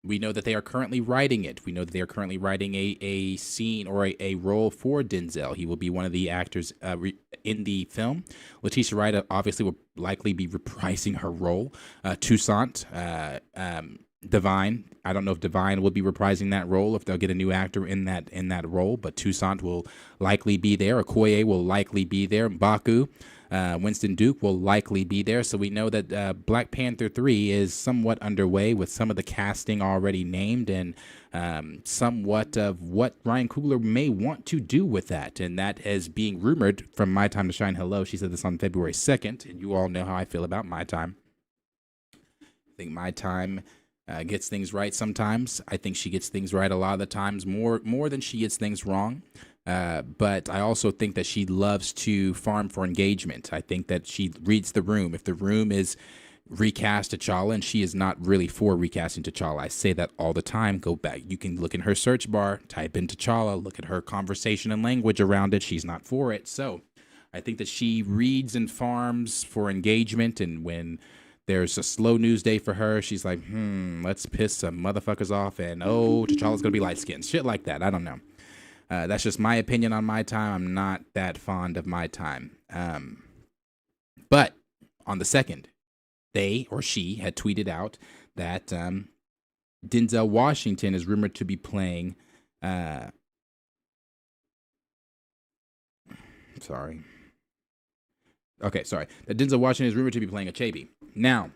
We know that they are currently writing it. We know that they are currently writing a scene or a role for Denzel. He will be one of the actors in the film. Letitia Wright obviously will likely be reprising her role. Toussaint, Divine. I don't know if Divine will be reprising that role, if they'll get a new actor in that role, but Toussaint will likely be there. Okoye will likely be there. M'Baku, Winston Duke will likely be there. So we know that Black Panther 3 is somewhat underway with some of the casting already named and somewhat of what Ryan Coogler may want to do with that. And that is being rumored from My Time to Shine Hello. She said this on February 2nd, and you all know how I feel about My Time. I think My Time gets things right sometimes. I think she gets things right a lot of the times, more than she gets things wrong. But I also think that she loves to farm for engagement. I think that she reads the room. If the room is recast T'Challa, and she is not really for recasting T'Challa. I say that all the time. Go back. You can look in her search bar, type in T'Challa, look at her conversation and language around it. She's not for it. So I think that she reads and farms for engagement, and when there's a slow news day for her, she's like, let's piss some motherfuckers off, and T'Challa's gonna be light-skinned. Shit like that. I don't know. That's just my opinion on My Time. I'm not that fond of My Time. But on the 2nd, they or she had tweeted out that Denzel Washington is rumored to be playing. That Denzel Washington is rumored to be playing Achebe. Now,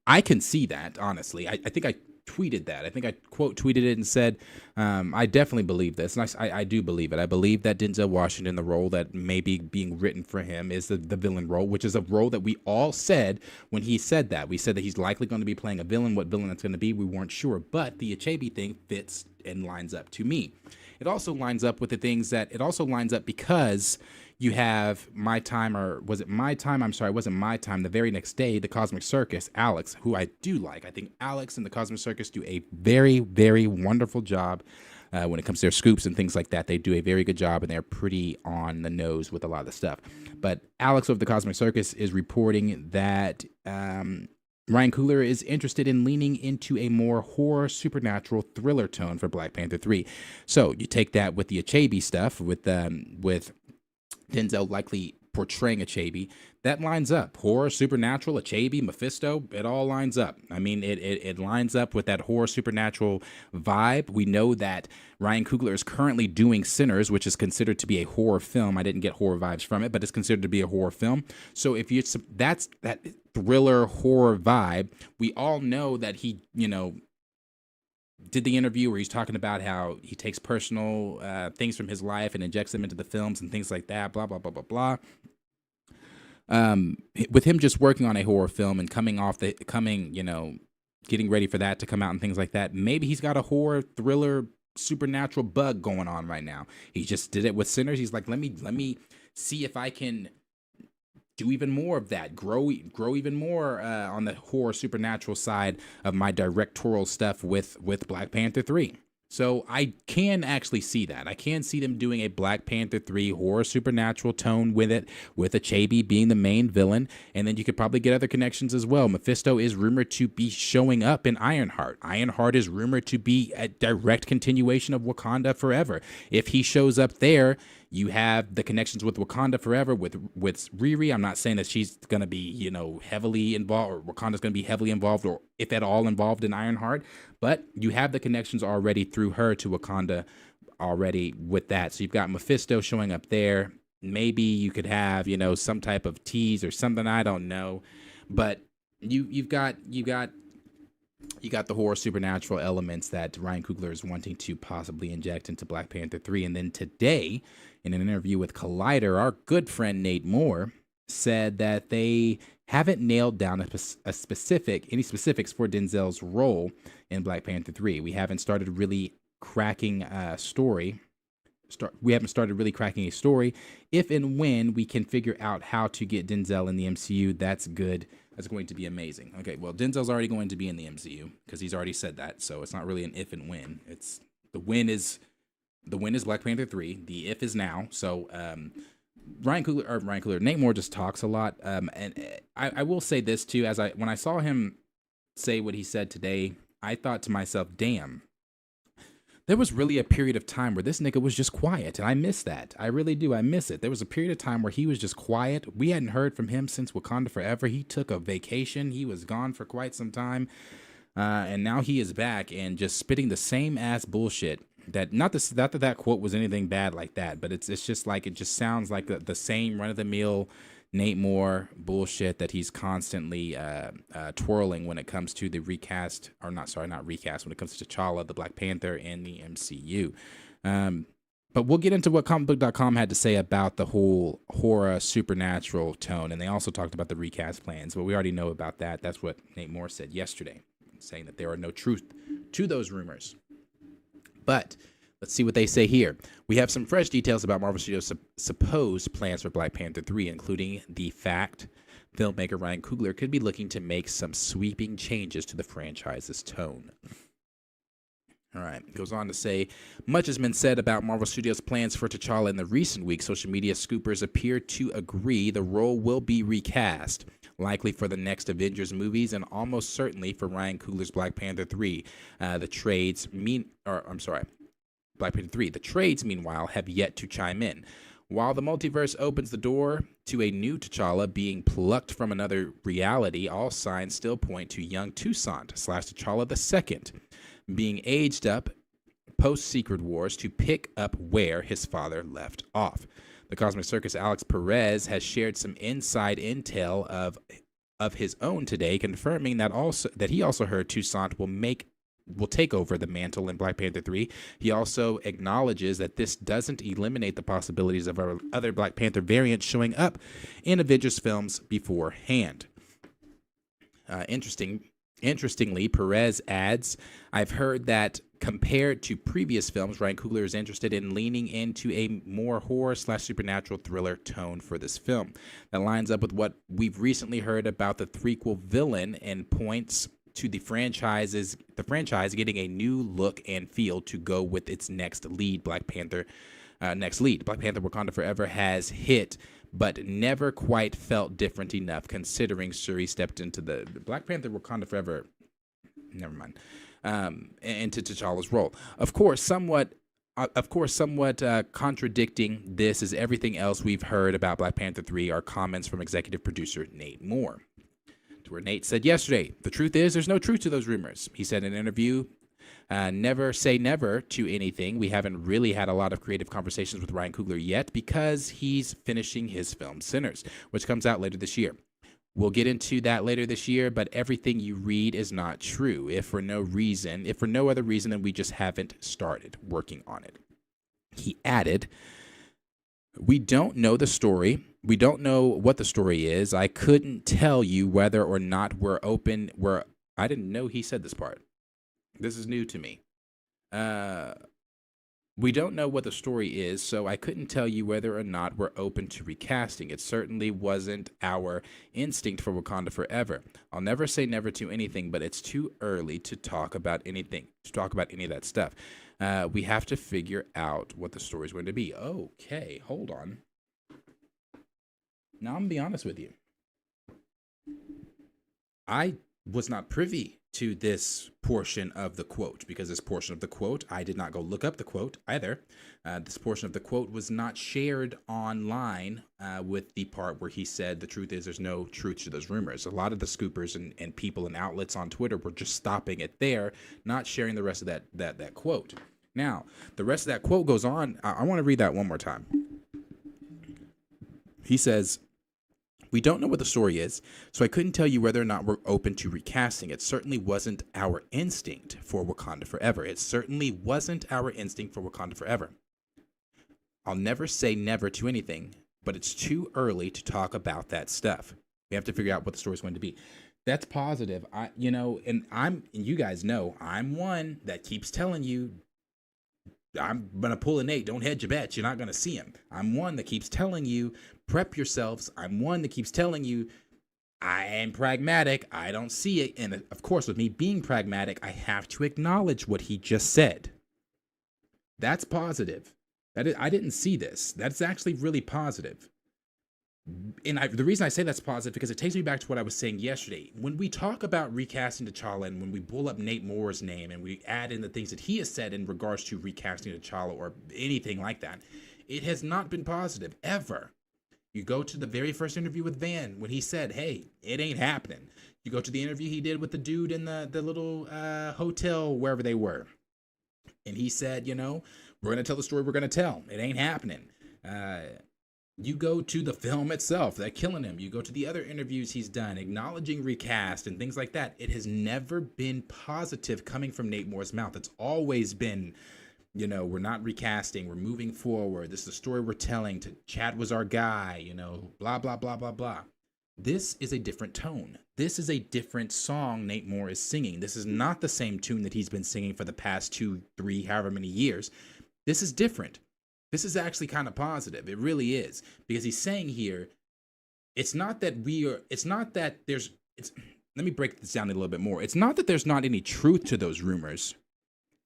I can see that, honestly. I think I tweeted that. I think I quote tweeted it and said, I definitely believe this. And I do believe it. I believe that Denzel Washington, the role that may be being written for him, is the villain role, which is a role that we all said when he said that. We said that he's likely going to be playing a villain. What villain that's going to be, we weren't sure. But the Achebe thing fits and lines up to me. It also lines up with the things that, it also lines up because you have My Time, or was it My Time? I'm sorry, it wasn't My Time. The very next day, the Cosmic Circus, Alex, who I do like. I think Alex and the Cosmic Circus do a very, very wonderful job when it comes to their scoops and things like that. They do a very good job, and they're pretty on the nose with a lot of the stuff. But Alex of the Cosmic Circus is reporting that Ryan Coogler is interested in leaning into a more horror, supernatural thriller tone for Black Panther 3. So you take that with the Achebe stuff, with Denzel likely portraying Achebe, that lines up. Horror, supernatural, Achebe, Mephisto, it all lines up. I mean, it lines up with that horror, supernatural vibe. We know that Ryan Coogler is currently doing Sinners, which is considered to be a horror film. I didn't get horror vibes from it, but it's considered to be a horror film. So if that's that thriller horror vibe, we all know that he, did the interview where he's talking about how he takes personal things from his life and injects them into the films and things like that, blah, blah, blah, blah, blah. With him just working on a horror film and getting ready for that to come out and things like that, maybe he's got a horror, thriller, supernatural bug going on right now. He just did it with Sinners. He's like, let me see if I can do even more of that, grow even more on the horror supernatural side of my directorial stuff with Black Panther 3. So I can actually see that. I can see them doing a Black Panther 3 horror supernatural tone with it, with Achebe being the main villain, and then you could probably get other connections as well. Mephisto is rumored to be showing up in Ironheart. Ironheart is rumored to be a direct continuation of Wakanda Forever. If he shows up there, You have the connections with Wakanda Forever with Riri. I'm not saying that she's gonna be, you know, heavily involved, or Wakanda's gonna be heavily involved, or if at all involved in Ironheart. But you have the connections already through her to Wakanda already with that. So you've got Mephisto showing up there. Maybe you could have, you know, some type of tease or something. I don't know, but you've got the horror supernatural elements that Ryan Coogler is wanting to possibly inject into Black Panther 3. And then today, in an interview with Collider, our good friend Nate Moore said that they haven't nailed down any specifics for Denzel's role in Black Panther 3. We haven't started really cracking a story. We haven't started really cracking a story. If and when we can figure out how to get Denzel in the MCU, that's good. That's going to be amazing. Okay, well, Denzel's already going to be in the MCU because he's already said that. So it's not really an if and when. It's the win is Black Panther 3. The if is now. So Nate Moore just talks a lot. And I will say this too, when I saw him say what he said today, I thought to myself, damn, there was really a period of time where this nigga was just quiet, and I miss that. I really do. I miss it. There was a period of time where he was just quiet. We hadn't heard from him since Wakanda Forever. He took a vacation. He was gone for quite some time, and now he is back and just spitting the same ass bullshit. Not that quote was anything bad like that, but it's just like, it just sounds like the same run of the mill Nate Moore bullshit that he's constantly twirling when it comes to the when it comes to T'Challa, the Black Panther, and the MCU. But we'll get into what comicbook.com had to say about the whole horror supernatural tone, and they also talked about the recast plans, but we already know about that. That's what Nate Moore said yesterday, saying that there are no truth to those rumors. But let's see what they say here. We have some fresh details about Marvel Studios' supposed plans for Black Panther 3, including the fact filmmaker Ryan Coogler could be looking to make some sweeping changes to the franchise's tone. All right, it goes on to say, much has been said about Marvel Studios' plans for T'Challa in the recent weeks. Social media scoopers appear to agree the role will be recast, likely for the next Avengers movies and almost certainly for Ryan Coogler's Black Panther 3. Black Panther 3. The trades, meanwhile, have yet to chime in. While the multiverse opens the door to a new T'Challa being plucked from another reality, all signs still point to young Toussaint/T'Challa II being aged up post-Secret Wars to pick up where his father left off. The Cosmic Circus' Alex Perez has shared some inside intel of his own today, confirming that he also heard Toussaint will take over the mantle in Black Panther 3. He also acknowledges that this doesn't eliminate the possibilities of other Black Panther variants showing up in Avengers films beforehand. Interestingly, Perez adds, I've heard that compared to previous films, Ryan Coogler is interested in leaning into a more horror/supernatural thriller tone for this film. That lines up with what we've recently heard about the threequel villain and points to the franchise getting a new look and feel to go with its next lead. Black Panther Wakanda Forever has hit, but never quite felt different enough considering Shuri stepped into the Black Panther Wakanda Forever. Never mind. Into T'Challa's role. Of course, somewhat contradicting this is everything else we've heard about Black Panther 3 are comments from executive producer Nate Moore. To where Nate said yesterday, the truth is there's no truth to those rumors. He said in an interview, never say never to anything. We haven't really had a lot of creative conversations with Ryan Coogler yet because he's finishing his film Sinners, which comes out later this year. We'll get into that later this year, but everything you read is not true, if for no other reason than we just haven't started working on it. He added, we don't know the story. We don't know what the story is. I couldn't tell you whether or not I didn't know he said this part. This is new to me. We don't know what the story is, so I couldn't tell you whether or not we're open to recasting. It certainly wasn't our instinct for Wakanda Forever. I'll never say never to anything, but it's too early to talk about any of that stuff. We have to figure out what the story is going to be. Okay, hold on. Now I'm going to be honest with you. I was not privy to this portion of the quote, because this portion of the quote, I did not go look up the quote either. This portion of the quote was not shared online with the part where he said, the truth is there's no truth to those rumors. A lot of the scoopers and people and outlets on Twitter were just stopping it there, not sharing the rest of that quote. Now, the rest of that quote goes on. I want to read that one more time. He says, "We don't know what the story is, so I couldn't tell you whether or not we're open to recasting. It certainly wasn't our instinct for Wakanda Forever. It certainly wasn't our instinct for Wakanda Forever. I'll never say never to anything, but it's too early to talk about that stuff. We have to figure out what the story's going to be." That's positive. And you guys know, I'm one that keeps telling you, I'm going to pull a Nate. Don't hedge your bets. You're not going to see him. I'm one that keeps telling you, prep yourselves. I'm one that keeps telling you, I am pragmatic. I don't see it. And of course, with me being pragmatic, I have to acknowledge what he just said. That's positive. I didn't see this. That's actually really positive. And the reason I say that's positive because it takes me back to what I was saying yesterday. When we talk about recasting T'Challa and when we pull up Nate Moore's name and we add in the things that he has said in regards to recasting T'Challa or anything like that, it has not been positive ever. You go to the very first interview with Van when he said, hey, it ain't happening. You go to the interview he did with the dude in the little hotel wherever they were. And he said, we're going to tell the story we're going to tell. It ain't happening. You go to the film itself, They're Killing Him. You go to the other interviews he's done, acknowledging recast and things like that. It has never been positive coming from Nate Moore's mouth. It's always been, we're not recasting. We're moving forward. This is the story we're telling. Chad was our guy, blah, blah, blah, blah, blah. This is a different tone. This is a different song Nate Moore is singing. This is not the same tune that he's been singing for the past 2, 3, however many years. This is different. This is actually kind of positive. It really is. Because he's saying here, let me break this down a little bit more. It's not that there's not any truth to those rumors,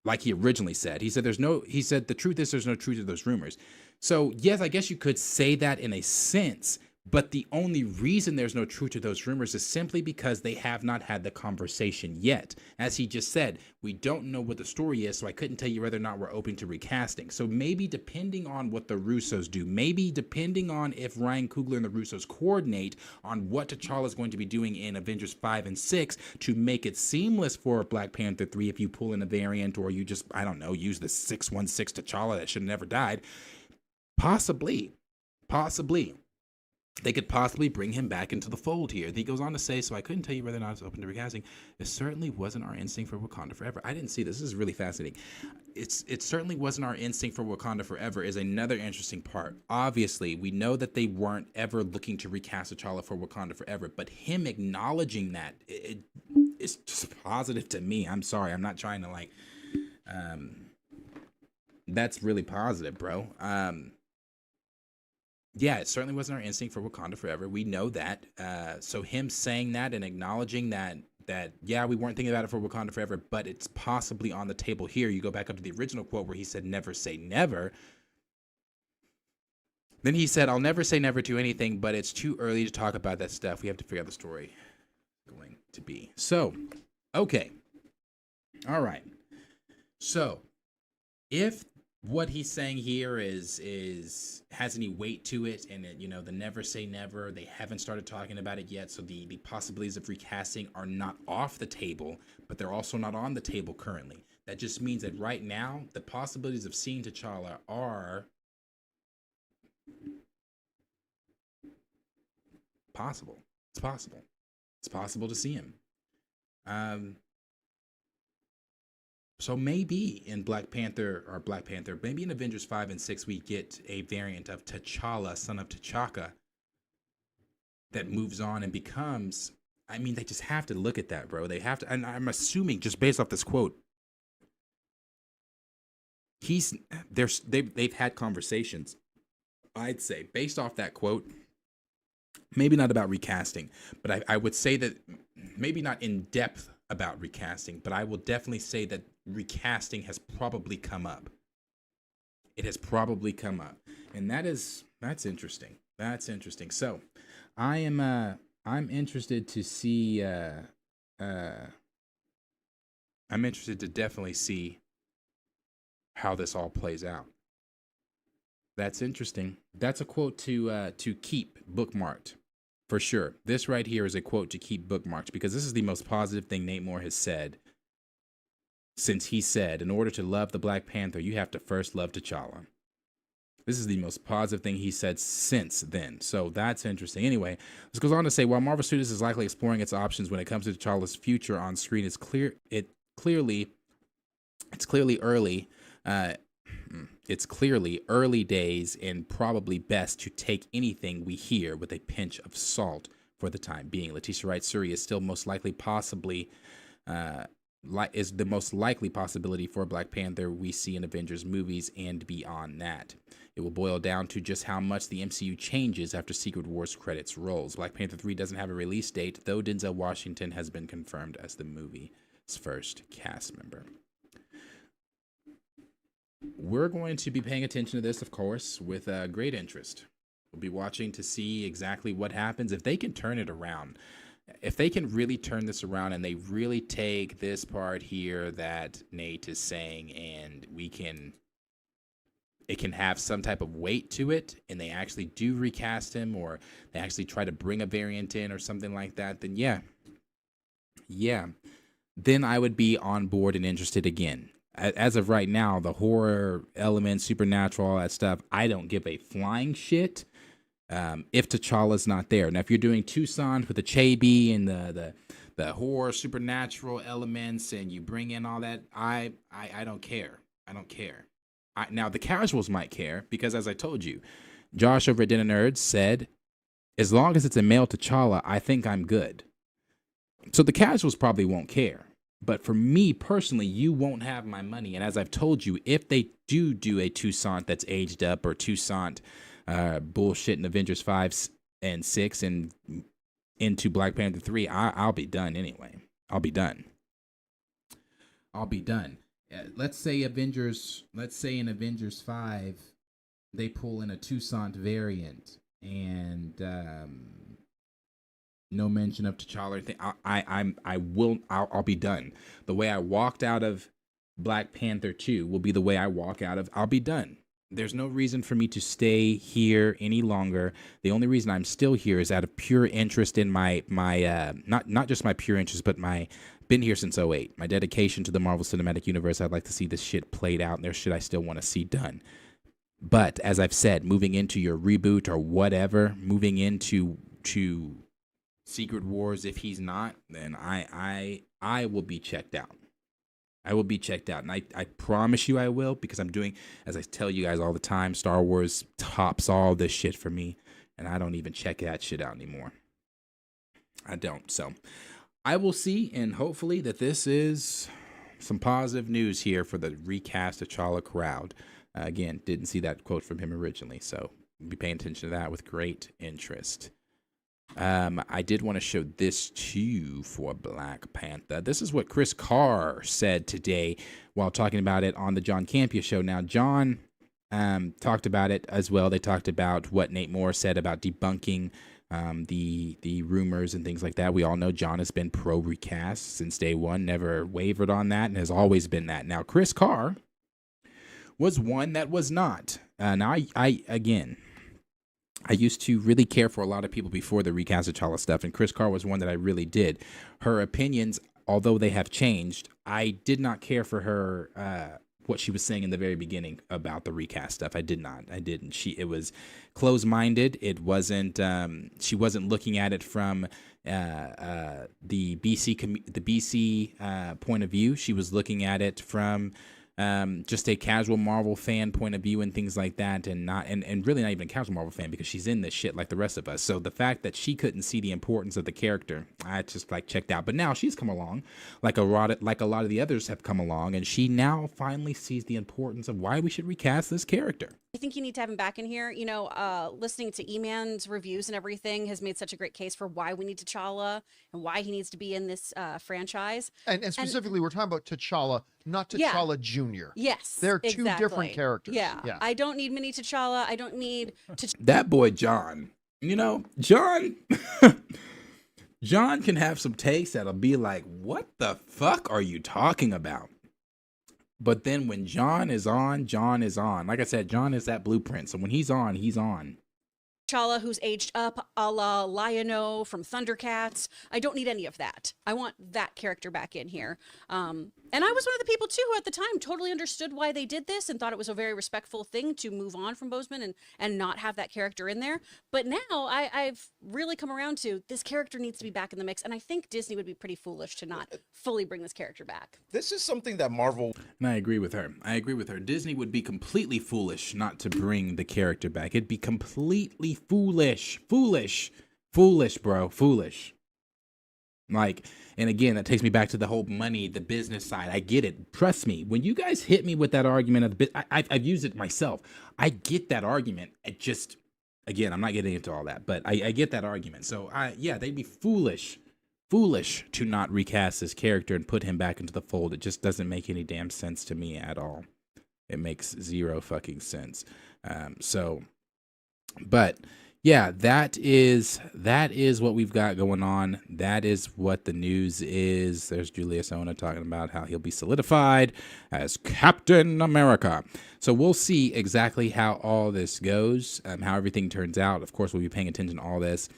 like he originally said. He said the truth is there's no truth to those rumors. So yes, I guess you could say that in a sense, but the only reason there's no truth to those rumors is simply because they have not had the conversation yet. As he just said, we don't know what the story is, so I couldn't tell you whether or not we're open to recasting. So maybe depending on what the Russos do, maybe depending on if Ryan Coogler and the Russos coordinate on what T'Challa is going to be doing in Avengers 5 and 6 to make it seamless for Black Panther 3 if you pull in a variant or you just, use the 616 T'Challa that should have never died. Possibly. They could possibly bring him back into the fold here. He goes on to say, so I couldn't tell you whether or not it's open to recasting. It certainly wasn't our instinct for Wakanda Forever. I didn't see this. This is really fascinating. It certainly wasn't our instinct for Wakanda Forever is another interesting part. Obviously, we know that they weren't ever looking to recast T'Challa for Wakanda Forever, but him acknowledging that, it's just positive to me. I'm sorry. I'm not trying to that's really positive, bro. Yeah, it certainly wasn't our instinct for Wakanda Forever. We know that. So him saying that and acknowledging that yeah, we weren't thinking about it for Wakanda Forever, but it's possibly on the table here. You go back up to the original quote where he said, never say never. Then he said, I'll never say never to anything, but it's too early to talk about that stuff. We have to figure out the story going to be. So, okay. All right. So, if what he's saying here has any weight to it, and the never say never, they haven't started talking about it yet, so the possibilities of recasting are not off the table, but they're also not on the table currently. That just means that right now the possibilities of seeing T'Challa are possible. It's possible to see him. So maybe in Black Panther, maybe in Avengers 5 and 6, we get a variant of T'Challa, son of T'Chaka, that moves on and becomes, they just have to look at that, bro. They have to, and I'm assuming just based off this quote, they've had conversations, I'd say, based off that quote, maybe not about recasting, but I would say that maybe not in depth about recasting, but I will definitely say that recasting has probably come up. It has probably come up, and that's interesting. That's interesting. So, I'm interested to see I'm interested to definitely see how this all plays out. That's interesting. That's a quote to keep bookmarked for sure. This right here is a quote to keep bookmarked because this is the most positive thing Nate Moore has said since he said, in order to love the Black Panther, you have to first love T'Challa. This is the most positive thing he said since then. So that's interesting. Anyway, this goes on to say, while Marvel Studios is likely exploring its options when it comes to T'Challa's future on screen, it's clearly early days and probably best to take anything we hear with a pinch of salt for the time being. Letitia Wright Suri is still most likely is the most likely possibility for Black Panther we see in Avengers movies and beyond that. It will boil down to just how much the MCU changes after Secret Wars credits rolls. Black Panther 3 doesn't have a release date, though Denzel Washington has been confirmed as the movie's first cast member. We're going to be paying attention to this, of course, with great interest. We'll be watching to see exactly what happens. If they can turn it around, if they can really turn this around and they really take this part here that Nate is saying and it can have some type of weight to it and they actually do recast him or they actually try to bring a variant in or something like that, then yeah, then I would be on board and interested again. As of right now, the horror elements, supernatural, all that stuff, I don't give a flying shit if T'Challa's not there. Now, if you're doing Tucson with the Chabi and the horror, supernatural elements, and you bring in all that, I don't care. I don't care. Now, the casuals might care because, as I told you, Josh over at Dinner Nerds said, as long as it's a male T'Challa, I think I'm good. So the casuals probably won't care. But for me personally, you won't have my money. And as I've told you, if they do a Toussaint that's aged up or Toussaint bullshit in Avengers 5 and 6 and into Black Panther 3, I'll be done anyway. I'll be done. Let's say in Avengers 5, they pull in a Toussaint variant and no mention of T'Challa or anything. I'll be done. The way I walked out of Black Panther 2 will be the way I walk out of. I'll be done. There's no reason for me to stay here any longer. The only reason I'm still here is out of pure interest in my not just my pure interest, but my been here since '08. My dedication to the Marvel Cinematic Universe. I'd like to see this shit played out, and there's shit I still want to see done. But as I've said, moving into your reboot or whatever, moving into Secret Wars, if he's not, then I will be checked out. I will be checked out. And I promise you I will, because I'm doing, as I tell you guys all the time, Star Wars tops all this shit for me. And I don't even check that shit out anymore. I don't. So I will see, and hopefully that this is some positive news here for the recast T'Challa crowd. Again, didn't see that quote from him originally, so be paying attention to that with great interest. I did want to show this to you for Black Panther. This is what Chris Carr said today while talking about it on the John Campea show. Now, John talked about it as well. They talked about what Nate Moore said about debunking the rumors and things like that. We all know John has been pro recast since day one, never wavered on that, and has always been that. Now, Chris Carr was one that was not. Now, I used to really care for a lot of people before the recast of T'Challa stuff, and Chris Carr was one that I really did. Her opinions, although they have changed, I did not care for her, what she was saying in the very beginning about the recast stuff. I didn't. It was closed-minded. It wasn't, she wasn't looking at it from the BC point of view. She was looking at it from just a casual Marvel fan point of view and things like that, and really not even a casual Marvel fan, because she's in this shit like the rest of us. So the fact that she couldn't see the importance of the character, I just checked out. But now she's come along, like a lot of the others have come along, and she now finally sees the importance of why we should recast this character. I think you need to have him back in here. You know, listening to E-Man's reviews and everything has made such a great case for why we need T'Challa and why he needs to be in this franchise. And specifically, we're talking about T'Challa, not T'Challa Jr. Yes, they're two different characters. Yeah. I don't need mini T'Challa. I don't need that boy John. You know, John. John can have some takes that'll be like, what the fuck are you talking about? But then when John is on, John is on. Like I said, John is that blueprint. So when he's on, he's on. T'Challa who's aged up a la Lion-O from Thundercats. I don't need any of that. I want that character back in here. And I was one of the people too who at the time totally understood why they did this and thought it was a very respectful thing to move on from Boseman and not have that character in there. But now I've really come around to this character needs to be back in the mix. And I think Disney would be pretty foolish to not fully bring this character back. This is something that Marvel... And I agree with her. Disney would be completely foolish not to bring the character back. It'd be completely foolish, bro, foolish. Like, and again, that takes me back to the whole money, the business side. I get it. Trust me. When you guys hit me with that argument of the bit, I've used it myself. I get that argument. It just, again, I'm not getting into all that, but I get that argument. So yeah, they'd be foolish to not recast this character and put him back into the fold. It just doesn't make any damn sense to me at all. It makes zero fucking sense. But yeah, that is what we've got going on. That is what the news is. There's Julius Ona talking about how he'll be solidified as Captain America. So we'll see exactly how all this goes, how everything turns out. Of course, we'll be paying attention to all this.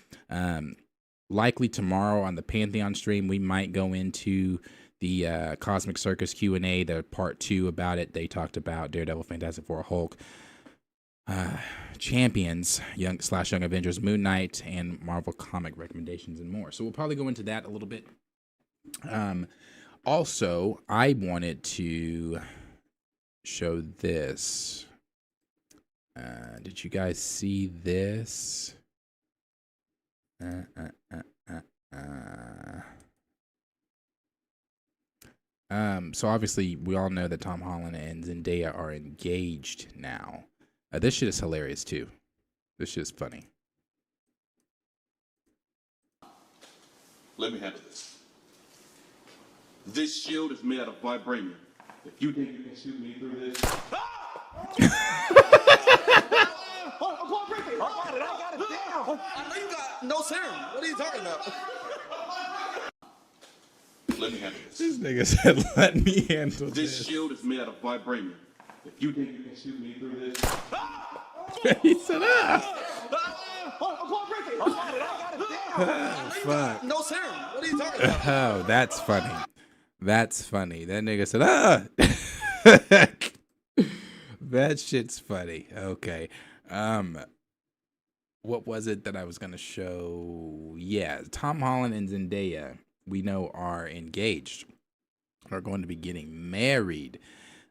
Likely tomorrow on the Pantheon stream, we might go into the Cosmic Circus Q&A, the part 2 about it. They talked about Daredevil, Fantastic Four, Hulk, Champions, Young Avengers, Moon Knight, and Marvel comic recommendations and more. So we'll probably go into that a little bit. Also, I wanted to show this. Did you guys see this? So obviously we all know that Tom Holland and Zendaya are engaged now. This shit is hilarious too. This shit is funny. Let me handle this. This shield is made out of vibranium. If you think you can shoot me through this... I know you got no serum. What are you talking about? Let me handle this. This nigga said, let me handle this. This shield is made out of vibranium. If you think you can shoot me through this... He said, Oh, fuck. No serum. What are you talking about? Oh, that's funny. That's funny. That nigga said, That shit's funny. Okay. What was it that I was going to show? Yeah, Tom Holland and Zendaya, we know, are engaged. Are going to be getting married.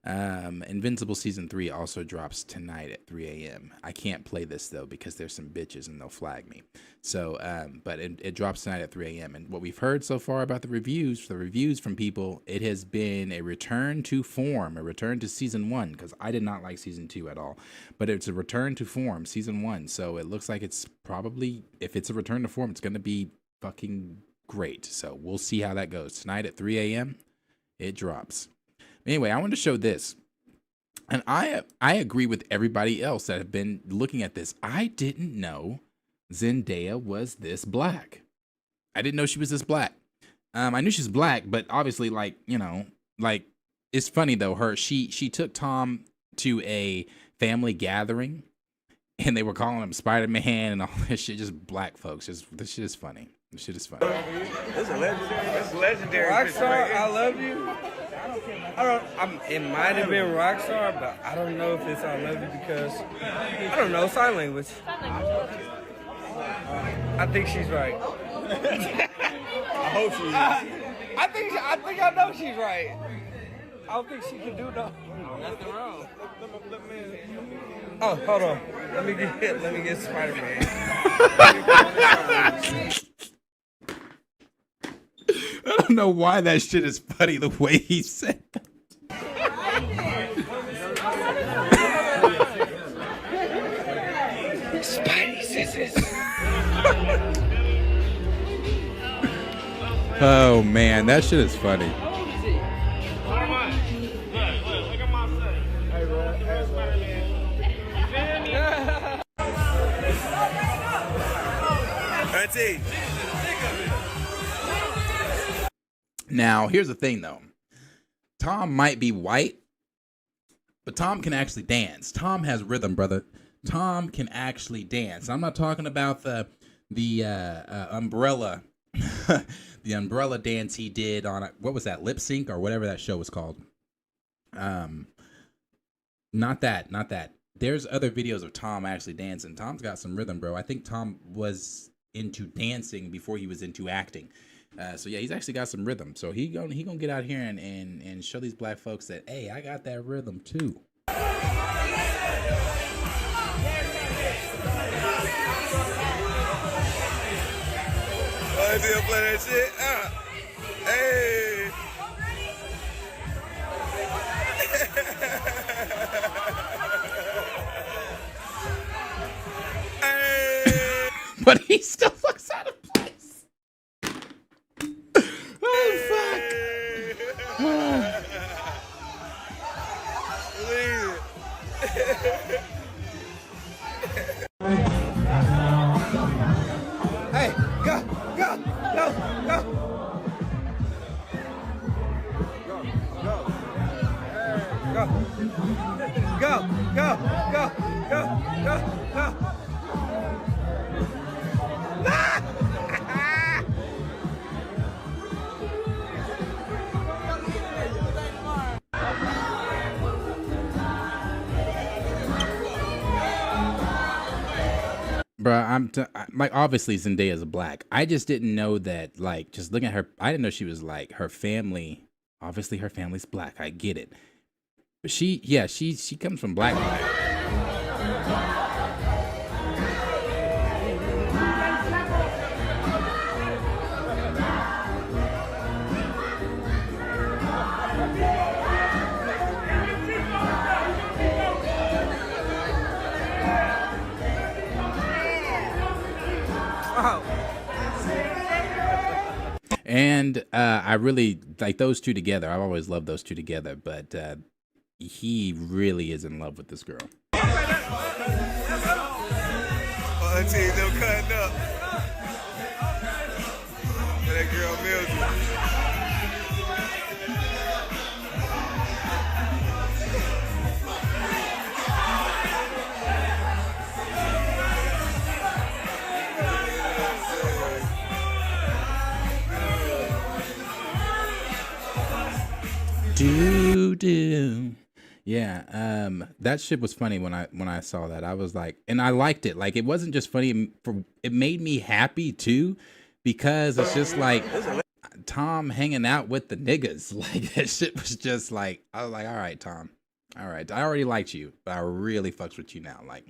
Invincible Season 3 also drops tonight at 3 a.m. I can't play this, though, because there's some bitches and they'll flag me. So, but it drops tonight at 3 a.m. And what we've heard so far about the reviews from people, it has been a return to form, a return to Season 1, because I did not like Season 2 at all. But it's a return to form, Season 1. So it looks like it's probably, if it's a return to form, it's going to be fucking great. So we'll see how that goes. Tonight at 3 a.m., it drops. Anyway, I want to show this. And I agree with everybody else that have been looking at this. I didn't know Zendaya was this black. I didn't know she was this black. I knew she's black, but obviously, like, you know, like, it's funny though. She took Tom to a family gathering, and they were calling him Spider-Man and all this shit. Just black folks. This shit is funny. This shit is funny. It's legendary. Rockstar, I love you. It might have been Rockstar, but I don't know if it's I love you because I don't know sign language. I think she's right. I hope she is. I think I know she's right. I don't think she can do nothing wrong. Oh, hold on. Let me get Spider-Man. I don't know why that shit is funny the way he said that. Spidey scissors. Oh man, that shit is funny. That's it. Now, here's the thing, though. Tom might be white, but Tom can actually dance. Tom has rhythm, brother. Tom can actually dance. I'm not talking about the umbrella, the umbrella dance he did on what was that, Lip Sync or whatever that show was called. Not that. There's other videos of Tom actually dancing. Tom's got some rhythm, bro. I think Tom was into dancing before he was into acting. So yeah, he's actually got some rhythm. So he gonna get out here and show these black folks that, hey, I got that rhythm too. Oh, still play that shit? Hey. Hey. But he still looks out of place. Oh, fuck. Hey, go. Go. Bruh, like, obviously Zendaya's black. I just didn't know that, like, just looking at her, I didn't know she was, like, her family. Obviously her family's black. I get it. But she comes from black. And I really like those two together. I've always loved those two together, but he really is in love with this girl. Auntie, them cutting up. That girl Mildred. Do. Yeah, that shit was funny when I saw that. I was like, and I liked it. Like, it wasn't just funny, it made me happy too, because it's just like Tom hanging out with the niggas. Like, that shit was just like, I was like, all right, Tom. All right. I already liked you, but I really fucks with you now. Like,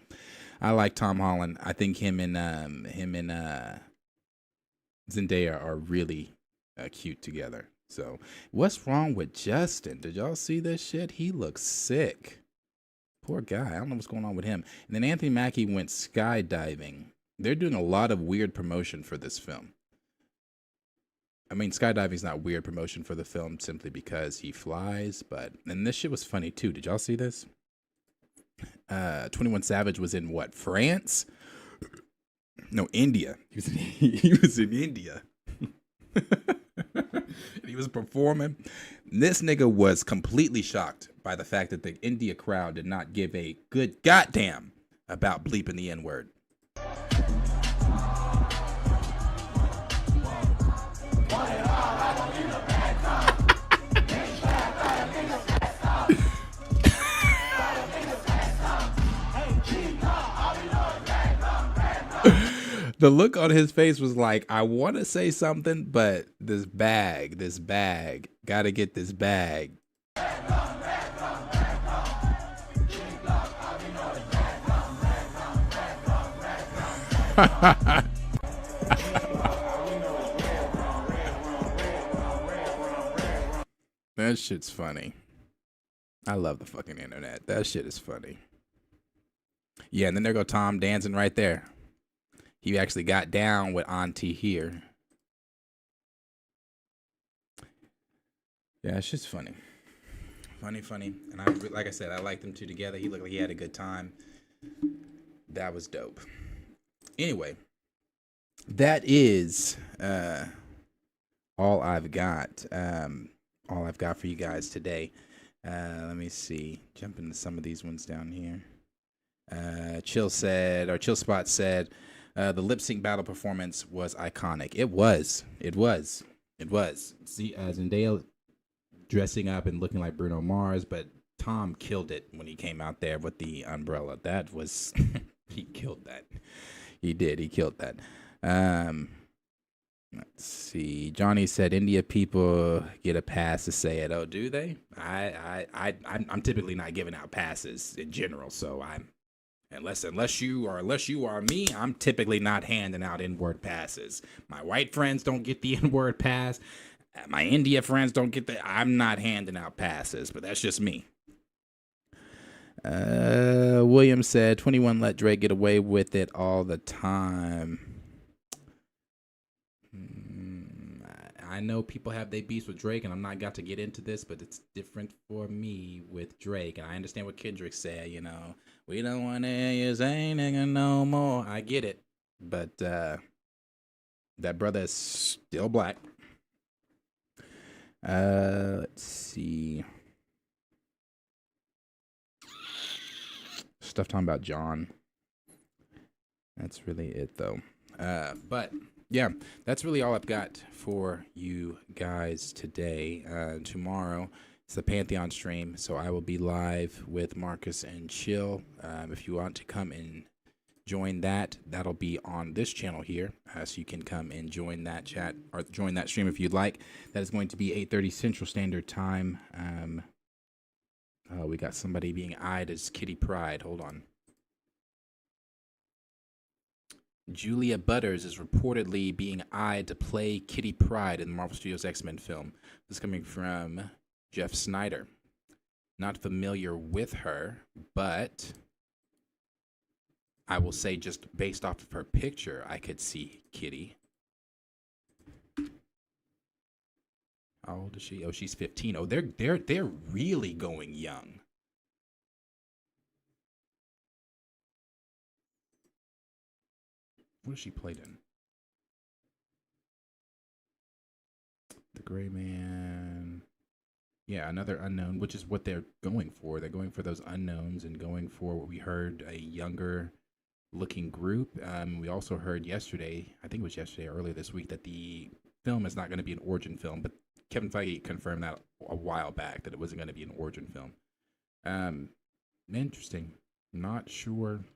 I like Tom Holland. I think him and Zendaya are really cute together. So, what's wrong with Justin? Did y'all see this shit? He looks sick. Poor guy. I don't know what's going on with him. And then Anthony Mackie went skydiving. They're doing a lot of weird promotion for this film. I mean, skydiving's not weird promotion for the film simply because he flies, but... And this shit was funny, too. Did y'all see this? 21 Savage was in, what, France? No, India. He was in India. He was performing. This nigga was completely shocked by the fact that the India crowd did not give a good goddamn about bleeping the N-word. The look on his face was like, I want to say something, but this bag, gotta get this bag. That shit's funny. I love the fucking internet. That shit is funny. Yeah, and then there go Tom dancing right there. He actually got down with Auntie here. Yeah, it's just funny. Funny. And like I said, I liked them two together. He looked like he had a good time. That was dope. Anyway, that is all I've got. All I've got for you guys today. Let me see. Jump into some of these ones down here. Chill Spot said, the lip sync battle performance was iconic. It was. See, Zendaya dressing up and looking like Bruno Mars, but Tom killed it when he came out there with the umbrella. That was, he killed that. He did. He killed that. Let's see. Johnny said India people get a pass to say it. Oh, do they? I'm typically not giving out passes in general, so unless you are me, I'm typically not handing out N-word passes. My white friends don't get the N-word pass. My India friends don't get I'm not handing out passes, but that's just me. William said 21 let Drake get away with it all the time. I know people have their beefs with Drake, and I'm not got to get into this, but it's different for me with Drake. And I understand what Kendrick said, you know, we don't want to hear you say nigga no more. I get it, but that brother is still black. Let's see. Stuff talking about John. That's really it, though. But yeah, that's really all I've got for you guys today. Tomorrow it's the Pantheon stream, so I will be live with Marcus and Chill. If you want to come and join that, that'll be on this channel here, so you can come and join that chat or join that stream if you'd like. That is going to be 8:30 Central Standard Time. We got somebody being eyed as Kitty Pryde. Hold on. Julia Butters is reportedly being eyed to play Kitty Pryde in the Marvel Studios X-Men film. This is coming from Jeff Snyder. Not familiar with her, but I will say just based off of her picture, I could see Kitty. How old is she? Oh, she's 15. Oh, they're really going young. What has she played in? The Gray Man. Yeah, another unknown, which is what they're going for. They're going for those unknowns and going for what we heard, a younger looking group. We also heard yesterday, I think it was yesterday or earlier this week, that the film is not going to be an origin film, but Kevin Feige confirmed that a while back that it wasn't going to be an origin film. Interesting. Not sure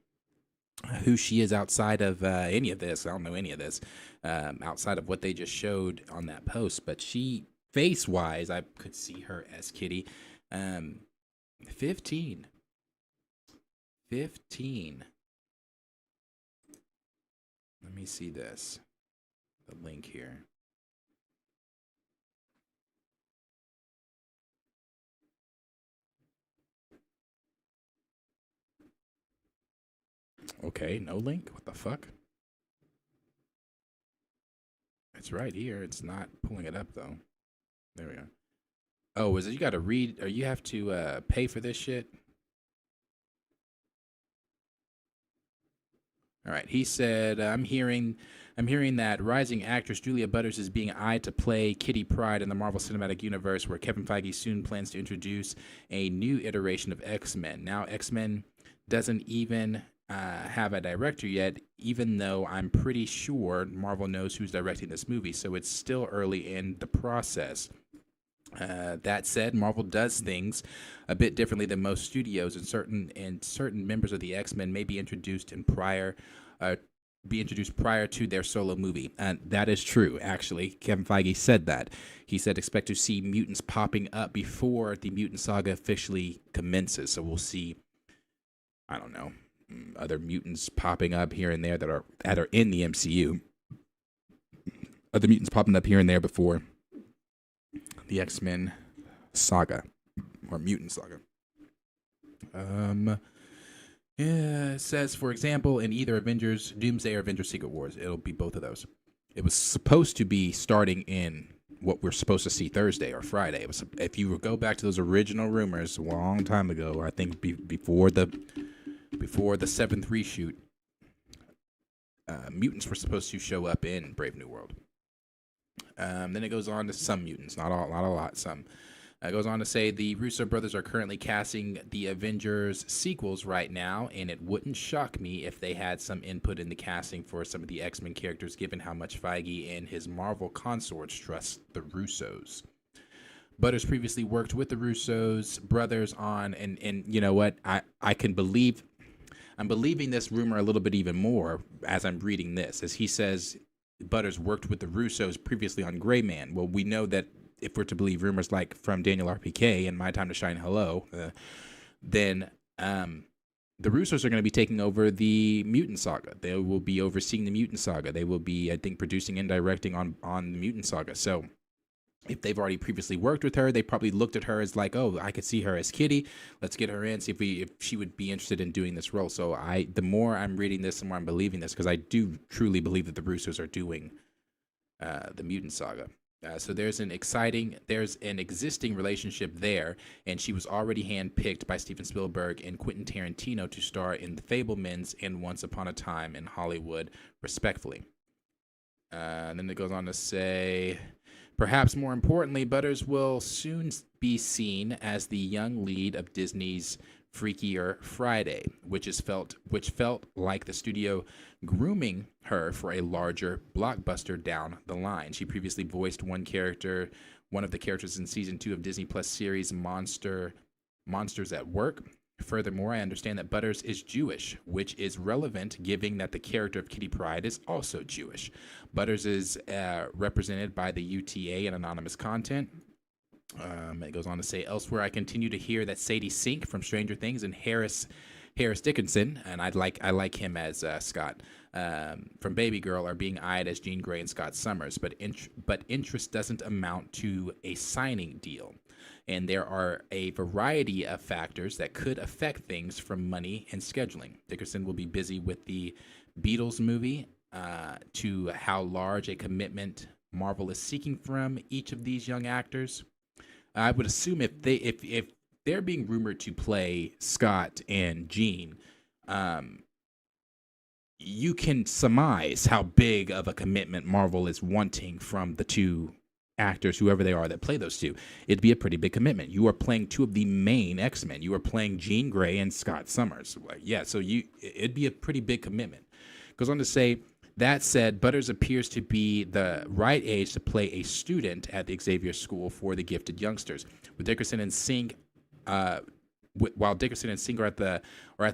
who she is outside of any of this. I don't know any of this outside of what they just showed on that post, but she, face-wise, I could see her as Kitty. 15. Let me see this. The link here. Okay, no link? What the fuck? It's right here. It's not pulling it up, though. There we go. Oh, is it you got to read, or you have to pay for this shit? All right, he said, I'm hearing that rising actress Julia Butters is being eyed to play Kitty Pryde in the Marvel Cinematic Universe, where Kevin Feige soon plans to introduce a new iteration of X-Men. Now, X-Men doesn't even have a director yet, even though I'm pretty sure Marvel knows who's directing this movie, so it's still early in the process. That said, Marvel does things a bit differently than most studios, and certain members of the X-Men may be introduced prior to their solo movie. And that is true, actually. Kevin Feige said that. He said expect to see mutants popping up before the mutant saga officially commences. So we'll see, I don't know, other mutants popping up here and there that are in the MCU. Other mutants popping up here and there before the X-Men saga or mutant saga. Yeah, it says, for example, in either Avengers Doomsday or Avengers Secret Wars, it'll be both of those. It was supposed to be starting in what we're supposed to see Thursday or Friday. It was, if you go back to those original rumors a long time ago, or I think before the 7th reshoot, mutants were supposed to show up in Brave New World. Then it goes on to some mutants, not a lot, some. It goes on to say the Russo brothers are currently casting the Avengers sequels right now, and it wouldn't shock me if they had some input in the casting for some of the X-Men characters, given how much Feige and his Marvel consorts trust the Russos. Butters previously worked with the Russos brothers on, and you know what? I'm believing this rumor a little bit even more as I'm reading this, as he says Butters worked with the Russos previously on Gray Man. Well, we know that if we're to believe rumors like from Daniel RPK and My Time to Shine Hello, then the Russos are going to be taking over the Mutant Saga. They will be overseeing the Mutant Saga. They will be, I think, producing and directing on the Mutant Saga. So if they've already previously worked with her, they probably looked at her as like, oh, I could see her as Kitty. Let's get her in, see if she would be interested in doing this role. So the more I'm reading this, the more I'm believing this, because I do truly believe that the Russos are doing the Mutant Saga. So there's an existing relationship there, and she was already handpicked by Steven Spielberg and Quentin Tarantino to star in The Fabelmans and Once Upon a Time in Hollywood, respectively. And then it goes on to say, perhaps more importantly, Butters will soon be seen as the young lead of Disney's Freakier Friday, which felt like the studio grooming her for a larger blockbuster down the line. She previously voiced one of the characters in season 2 of Disney Plus series Monsters at Work. Furthermore, I understand that Butters is Jewish, which is relevant given that the character of Kitty Pryde is also Jewish. Butters is represented by the UTA and anonymous content. It goes on to say, elsewhere, I continue to hear that Sadie Sink from Stranger Things and Harris Dickinson, and I like him as Scott from Baby Girl, are being eyed as Jean Grey and Scott Summers, but interest doesn't amount to a signing deal. And there are a variety of factors that could affect things, from money and scheduling. Dickerson will be busy with the Beatles movie, to how large a commitment Marvel is seeking from each of these young actors. I would assume if they're being rumored to play Scott and Jean, you can surmise how big of a commitment Marvel is wanting from the two actors, whoever they are that play those two. It'd be a pretty big commitment. You are playing two of the main X-Men. You are playing Jean Grey and Scott Summers. Yeah, so it'd be a pretty big commitment. Goes on to say, that said, Butters appears to be the right age to play a student at the Xavier School for the Gifted Youngsters. With Dickerson and Singh, while Dickerson and Singh are at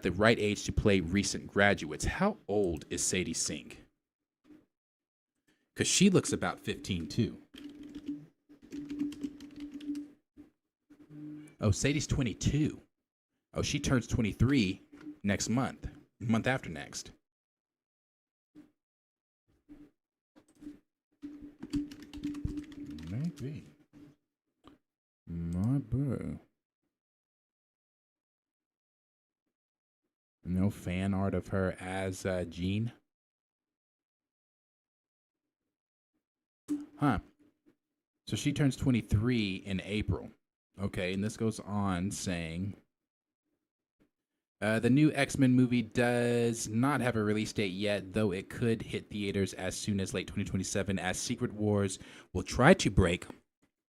the right age to play recent graduates. How old is Sadie Sink? Because she looks about 15 too. Oh, Sadie's 22. Oh, she turns 23 next month after next. Maybe. Might be. No fan art of her as Jean? Huh. So she turns 23 in April. Okay, and this goes on saying, the new X-Men movie does not have a release date yet, though it could hit theaters as soon as late 2027, as Secret Wars will try to break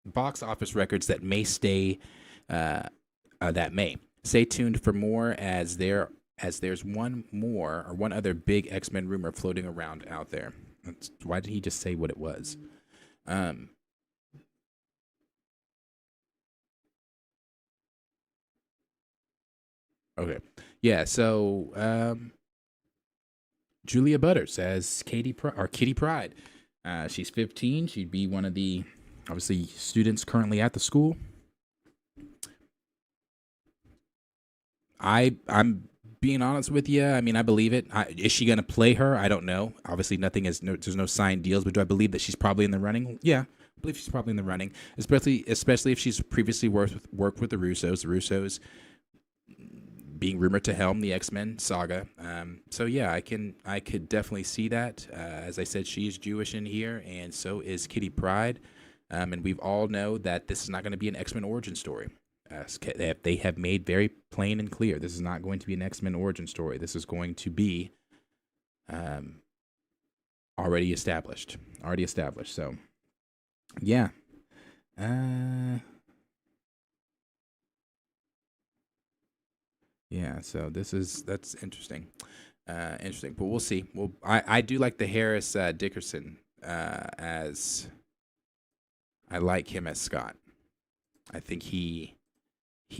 box office records that may stay, Stay tuned for more, as there's one other big X-Men rumor floating around out there. Why did he just say what it was? Okay. Yeah, so Julia Butters as Kitty Pryde. She's 15. She'd be one of the, obviously, students currently at the school. I'm being honest with you. I mean, I believe it. Is she going to play her? I don't know. Obviously, there's no signed deals, but do I believe that she's probably in the running? Yeah, I believe she's probably in the running, especially if she's previously worked with the Russos. The Russos being rumored to helm the X-Men saga. So yeah, I could definitely see that. As I said, she is Jewish in here, and so is Kitty Pryde. And we all know that this is not going to be an X-Men origin story. They have made very plain and clear, this is not going to be an X-Men origin story. This is going to be already established. So Yeah. Yeah, so that's interesting. Interesting. But we'll see. Well, I do like the Harris Dickerson as I like him as Scott. I think he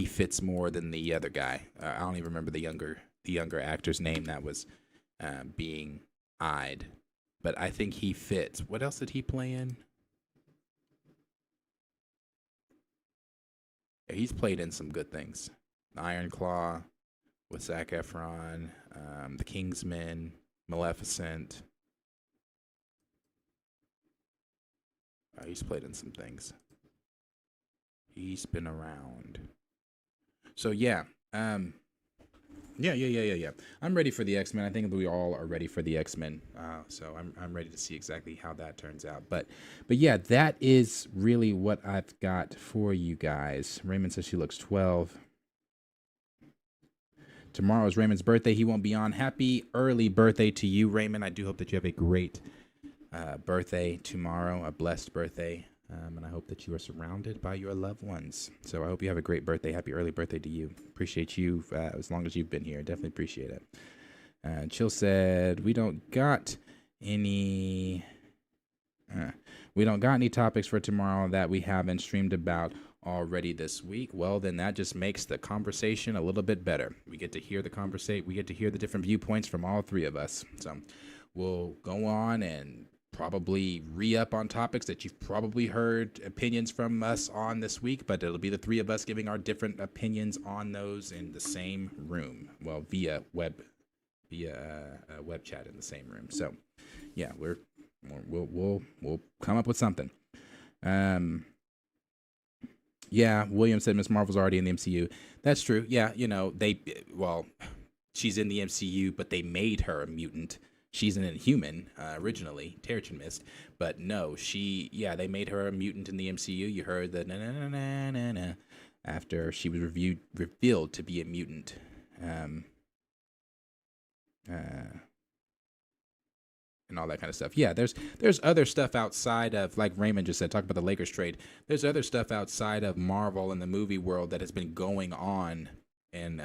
fits more than the other guy. I don't even remember the younger actor's name that was being eyed, but I think he fits. What else did he play in? Yeah, he's played in some good things. Iron Claw with Zac Efron, The Kingsman, Maleficent. He's played in some things. He's been around. So yeah, yeah. I'm ready for the X-Men. I think we all are ready for the X-Men. So I'm ready to see exactly how that turns out. But yeah, that is really what I've got for you guys. Raymond says she looks 12. Tomorrow is Raymond's birthday. He won't be on. Happy early birthday to you, Raymond. I do hope that you have a great birthday tomorrow, a blessed birthday. And I hope that you are surrounded by your loved ones. So I hope you have a great birthday. Happy early birthday to you. Appreciate you as long as you've been here. Definitely appreciate it. Chill said, we don't got any topics for tomorrow that we haven't streamed about already this week. Well, then that just makes the conversation a little bit better. We get to hear the conversation. We get to hear the different viewpoints from all three of us. So we'll go on and probably re-up on topics that you've probably heard opinions from us on this week, but it'll be the three of us giving our different opinions on those in the same room. Well, via web chat in the same room. So yeah, we'll come up with something. Yeah, William said Miss Marvel's already in the MCU. That's true. Yeah, she's in the MCU, but they made her a mutant. She's an Inhuman originally, Terrigen Mist, but no, they made her a mutant in the MCU. You heard the na-na-na-na-na after she was revealed to be a mutant. And all that kind of stuff. Yeah, there's other stuff outside of, like Raymond just said, talk about the Lakers trade. There's other stuff outside of Marvel and the movie world that has been going on and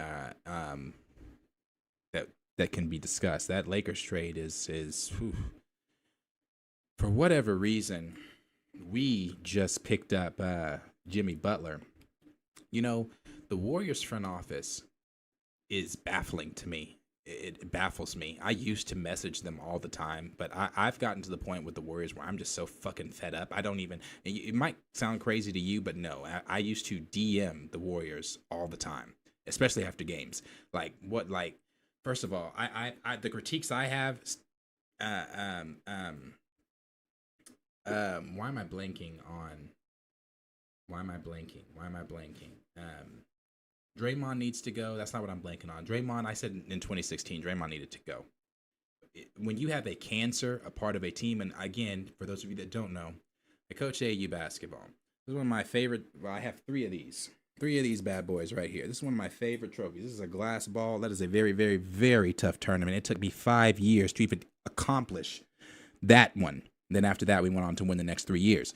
that can be discussed. That Lakers trade is for whatever reason, we just picked up Jimmy Butler. You know, the Warriors front office is baffling to me. It baffles me. I used to message them all the time, but I've gotten to the point with the Warriors where I'm just so fucking fed up. I don't even, it might sound crazy to you, but no, I used to DM the Warriors all the time, especially after games. First of all, I the critiques I have, why am I blanking? Draymond needs to go. That's not what I'm blanking on. Draymond, I said in 2016, Draymond needed to go. When you have a cancer, a part of a team, and again, for those of you that don't know, I coach AAU basketball. This is one of my favorite, I have three of these bad boys right here. This is one of my favorite trophies. This is a glass ball. That is a very, very, very tough tournament. It took me 5 years to even accomplish that one. Then after that, we went on to win the next 3 years.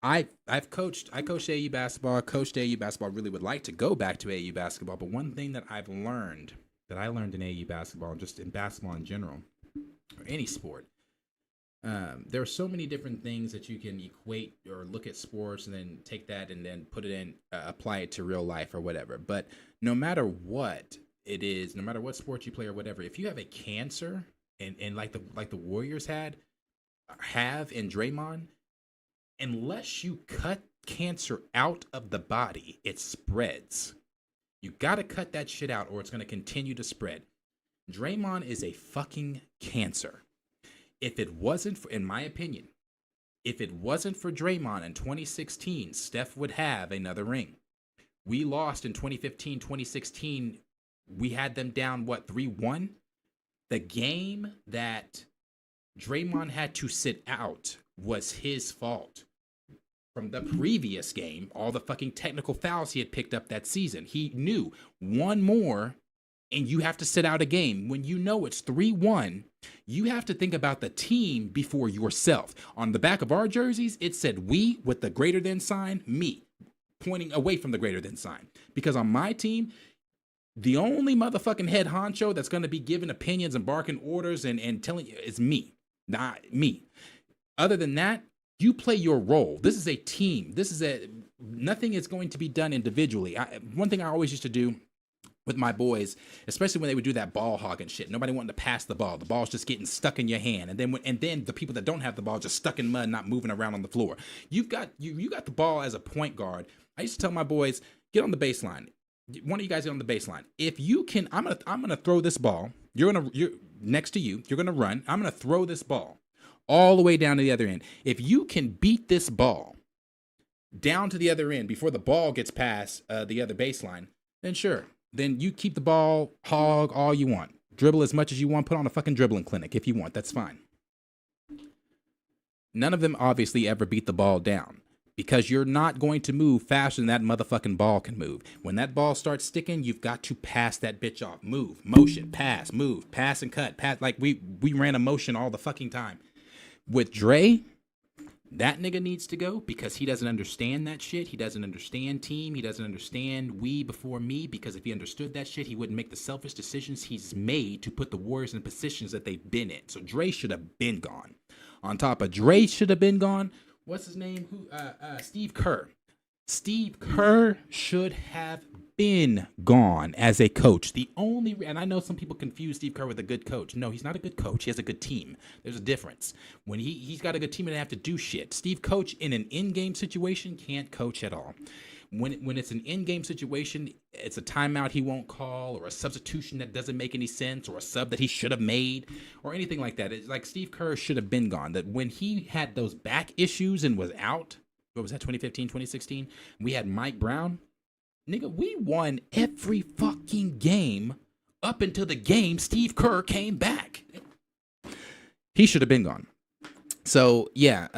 I coached AAU basketball. I coached AAU basketball. Really would like to go back to AAU basketball. But one thing that I learned in AAU basketball, and just in basketball in general, or any sport, there are so many different things that you can equate or look at sports and then take that and then put it in, apply it to real life or whatever. But no matter what it is, no matter what sport you play or whatever, if you have a cancer and like the Warriors have in Draymond, unless you cut cancer out of the body, it spreads. You got to cut that shit out or it's going to continue to spread. Draymond is a fucking cancer. If it wasn't for, in my opinion, if it wasn't for Draymond in 2016, Steph would have another ring. We lost in 2015, 2016. We had them down, 3-1? The game that Draymond had to sit out was his fault. From the previous game, all the fucking technical fouls he had picked up that season. He knew one more and you have to sit out a game. When you know it's 3-1, you have to think about the team before yourself. On the back of our jerseys, it said we with the greater than sign, me, pointing away from the greater than sign. Because on my team, the only motherfucking head honcho that's going to be giving opinions and barking orders and telling you is me, not me. Other than that, you play your role. This is a team. Nothing is going to be done individually. One thing I always used to do with my boys, especially when they would do that ball hogging shit. Nobody wanting to pass the ball. The ball's just getting stuck in your hand. And then the people that don't have the ball just stuck in mud, not moving around on the floor. You got the ball as a point guard. I used to tell my boys, get on the baseline. One of you guys get on the baseline. If you can, I'm gonna throw this ball. You're next to you. You're gonna run. I'm gonna throw this ball all the way down to the other end. If you can beat this ball down to the other end before the ball gets past the other baseline, then sure. Then you keep the ball, hog all you want. Dribble as much as you want. Put on a fucking dribbling clinic if you want. That's fine. None of them obviously ever beat the ball down because you're not going to move faster than that motherfucking ball can move. When that ball starts sticking, you've got to pass that bitch off. Move, motion, pass, move, pass and cut. Pass. Like we ran a motion all the fucking time. With Dre, that nigga needs to go because he doesn't understand that shit. He doesn't understand team. He doesn't understand we before me, because if he understood that shit, he wouldn't make the selfish decisions he's made to put the Warriors in positions that they've been in. So Dre should have been gone. On top of Dre should have been gone, what's his name? Steve Kerr. Steve Kerr should have been gone as a coach. And I know some people confuse Steve Kerr with a good coach. No, he's not a good coach. He has a good team. There's a difference. When he's got a good team and they have to do shit. Steve Coach in an in-game situation can't coach at all. When it's an in-game situation, it's a timeout he won't call, or a substitution that doesn't make any sense, or a sub that he should have made, or anything like that. It's like Steve Kerr should have been gone. That when he had those back issues and was out, what was that, 2015, 2016? We had Mike Brown. Nigga, we won every fucking game up until the game Steve Kerr came back. He should have been gone. So yeah,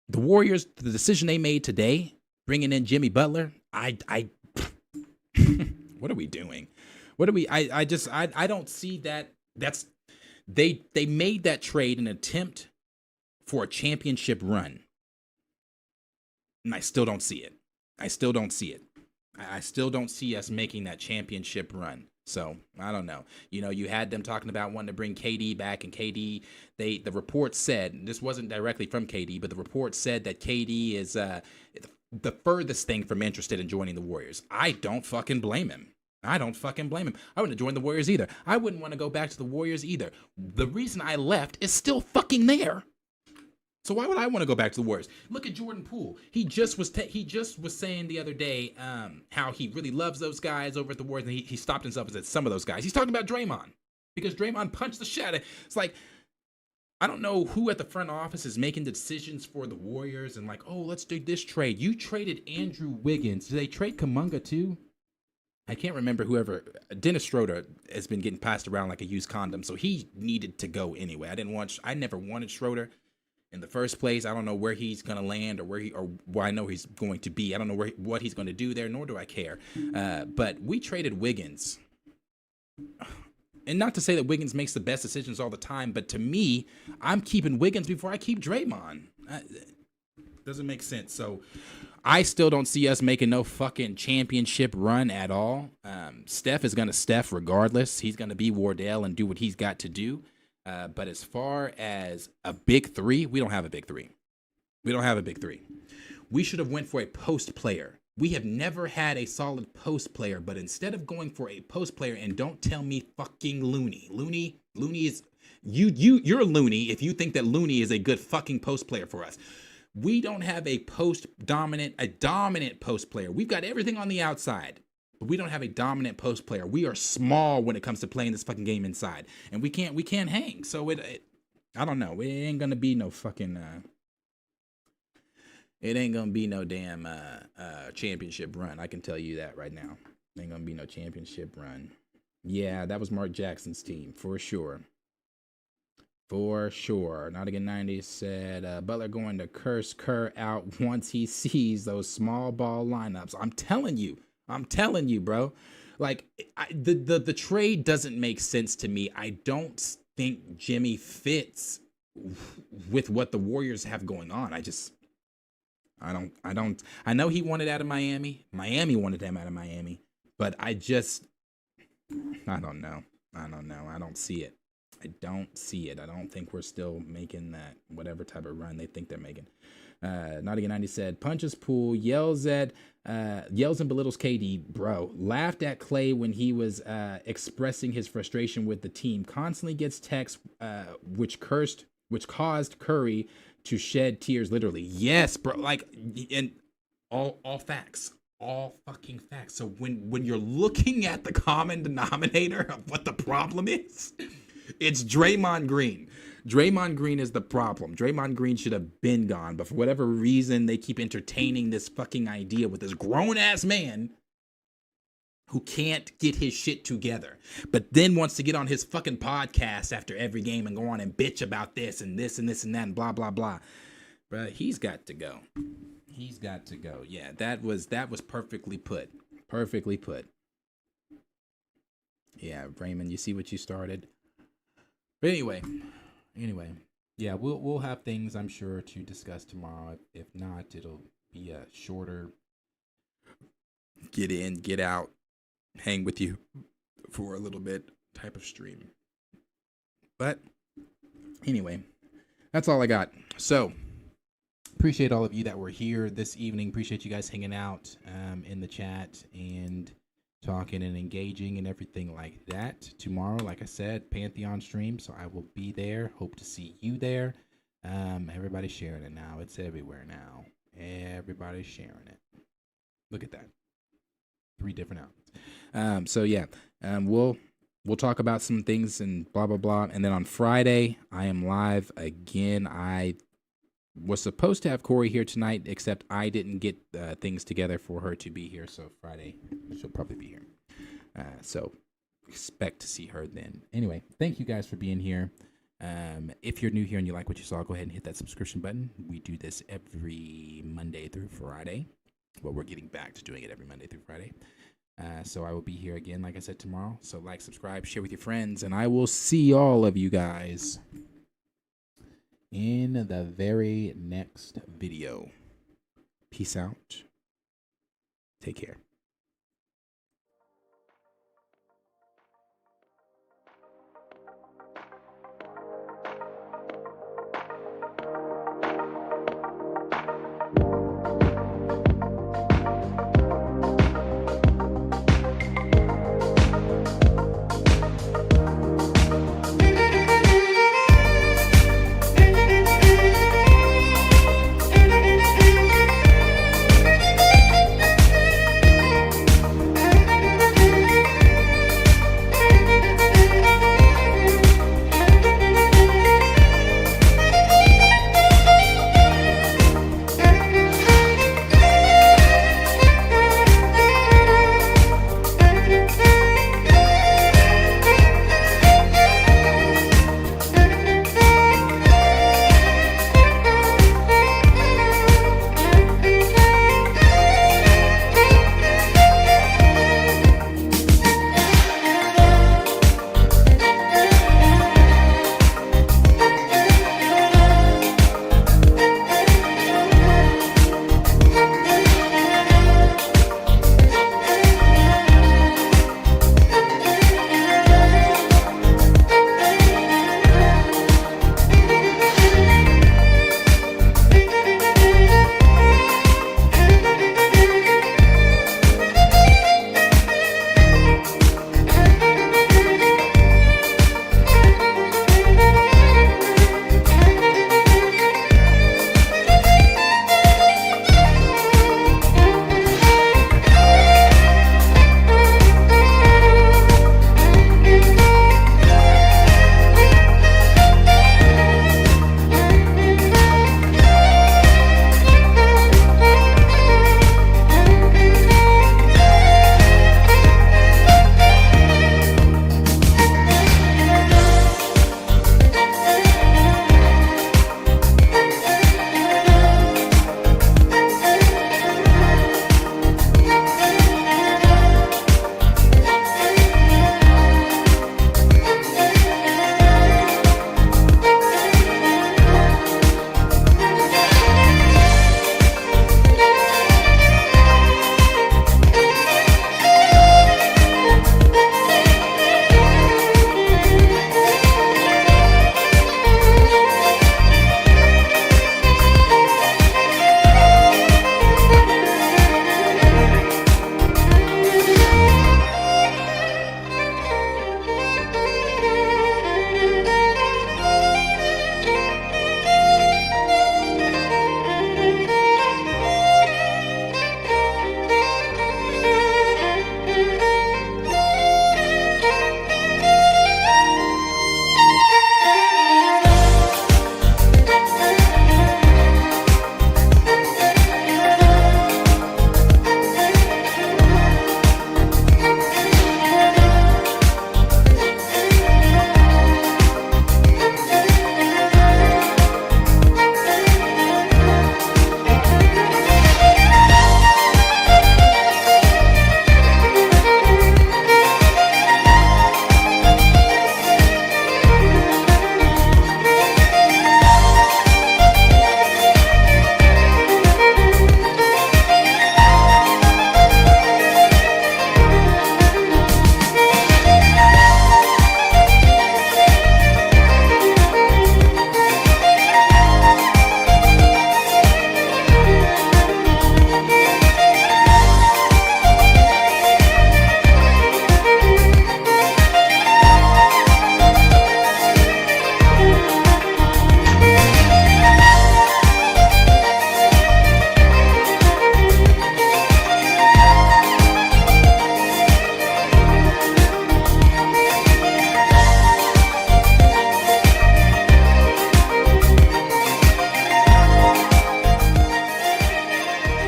the Warriors, the decision they made today, bringing in Jimmy Butler, what are we doing? I don't see that. They made that trade an attempt for a championship run. And I still don't see it. I still don't see us making that championship run. So I don't know. You had them talking about wanting to bring KD back, and KD, the report said, and this wasn't directly from KD, but the report said that KD is the furthest thing from interested in joining the Warriors. I don't fucking blame him. I wouldn't have joined the Warriors either. I wouldn't want to go back to the Warriors either. The reason I left is still fucking there. So why would I want to go back to the Warriors? Look at Jordan Poole. He just was saying the other day how he really loves those guys over at the Warriors, and he stopped himself and said some of those guys. He's talking about Draymond because Draymond punched the shit out of it. It's like, I don't know who at the front office is making the decisions for the Warriors and like, oh, let's do this trade. You traded Andrew Wiggins. Did they trade Kuminga too? I can't remember whoever. Dennis Schroeder has been getting passed around like a used condom, so he needed to go anyway. I never wanted Schroeder in the first place. I don't know where he's going to land or where I know he's going to be. I don't know what he's going to do there, nor do I care. But we traded Wiggins. And not to say that Wiggins makes the best decisions all the time, but to me, I'm keeping Wiggins before I keep Draymond. Doesn't make sense. So I still don't see us making no fucking championship run at all. Steph is going to Steph regardless. He's going to be Wardell and do what he's got to do. But as far as a big three, we don't have a big three. We should have went for a post player. We have never had a solid post player, but instead of going for a post player, and don't tell me fucking Looney is you're a Looney if you think that Looney is a good fucking post player for us. We don't have a dominant post player. We've got everything on the outside, but we don't have a dominant post player. We are small when it comes to playing this fucking game inside, and we can't hang. So I don't know. It ain't gonna be no fucking. It ain't gonna be no damn championship run. I can tell you that right now. Ain't gonna be no championship run. Yeah, that was Mark Jackson's team for sure. For sure. Not Again 90s said Butler going to curse Kerr out once he sees those small ball lineups. I'm telling you. I'm telling you, bro. Like, the trade doesn't make sense to me. I don't think Jimmy fits with what the Warriors have going on. I know he wanted out of Miami. Miami wanted him out of Miami. But I don't know. I don't see it. I don't think we're still making that whatever type of run they think they're making. Naughty 90 said, punches Poole, yells and belittles KD, bro. Laughed at Clay when he was expressing his frustration with the team. Constantly gets texts which caused Curry to shed tears, literally. Yes, bro. Like, and all facts. All fucking facts. So when you're looking at the common denominator of what the problem is, it's Draymond Green. Draymond Green is the problem. Draymond Green should have been gone, but for whatever reason, they keep entertaining this fucking idea with this grown-ass man who can't get his shit together, but then wants to get on his fucking podcast after every game and go on and bitch about this and this and this and that and blah, blah, blah. Bruh, he's got to go. He's got to go. Yeah, that was perfectly put. Perfectly put. Yeah, Raymond, you see what you started? But anyway, yeah, we'll have things I'm sure to discuss tomorrow. If not, it'll be a shorter get in, get out, hang with you for a little bit type of stream. But anyway, that's all I got. So appreciate all of you that were here this evening. Appreciate you guys hanging out in the chat and talking and engaging and everything like that. Tomorrow, like I said, Pantheon stream, so I will be there. Hope to see you there. Everybody's sharing it now. It's everywhere now. Everybody's sharing it. Look at that. 3 different outlets. So yeah, we'll talk about some things and blah blah blah. And then on Friday, I am live again. I was supposed to have Corey here tonight, except I didn't get things together for her to be here. So Friday, she'll probably be here. So expect to see her then. Anyway, thank you guys for being here. If you're new here and you like what you saw, go ahead and hit that subscription button. We do this every Monday through Friday. Well, we're getting back to doing it every Monday through Friday. So I will be here again, like I said, tomorrow. So like, subscribe, share with your friends, and I will see all of you guys in the very next video. Peace out. Take care.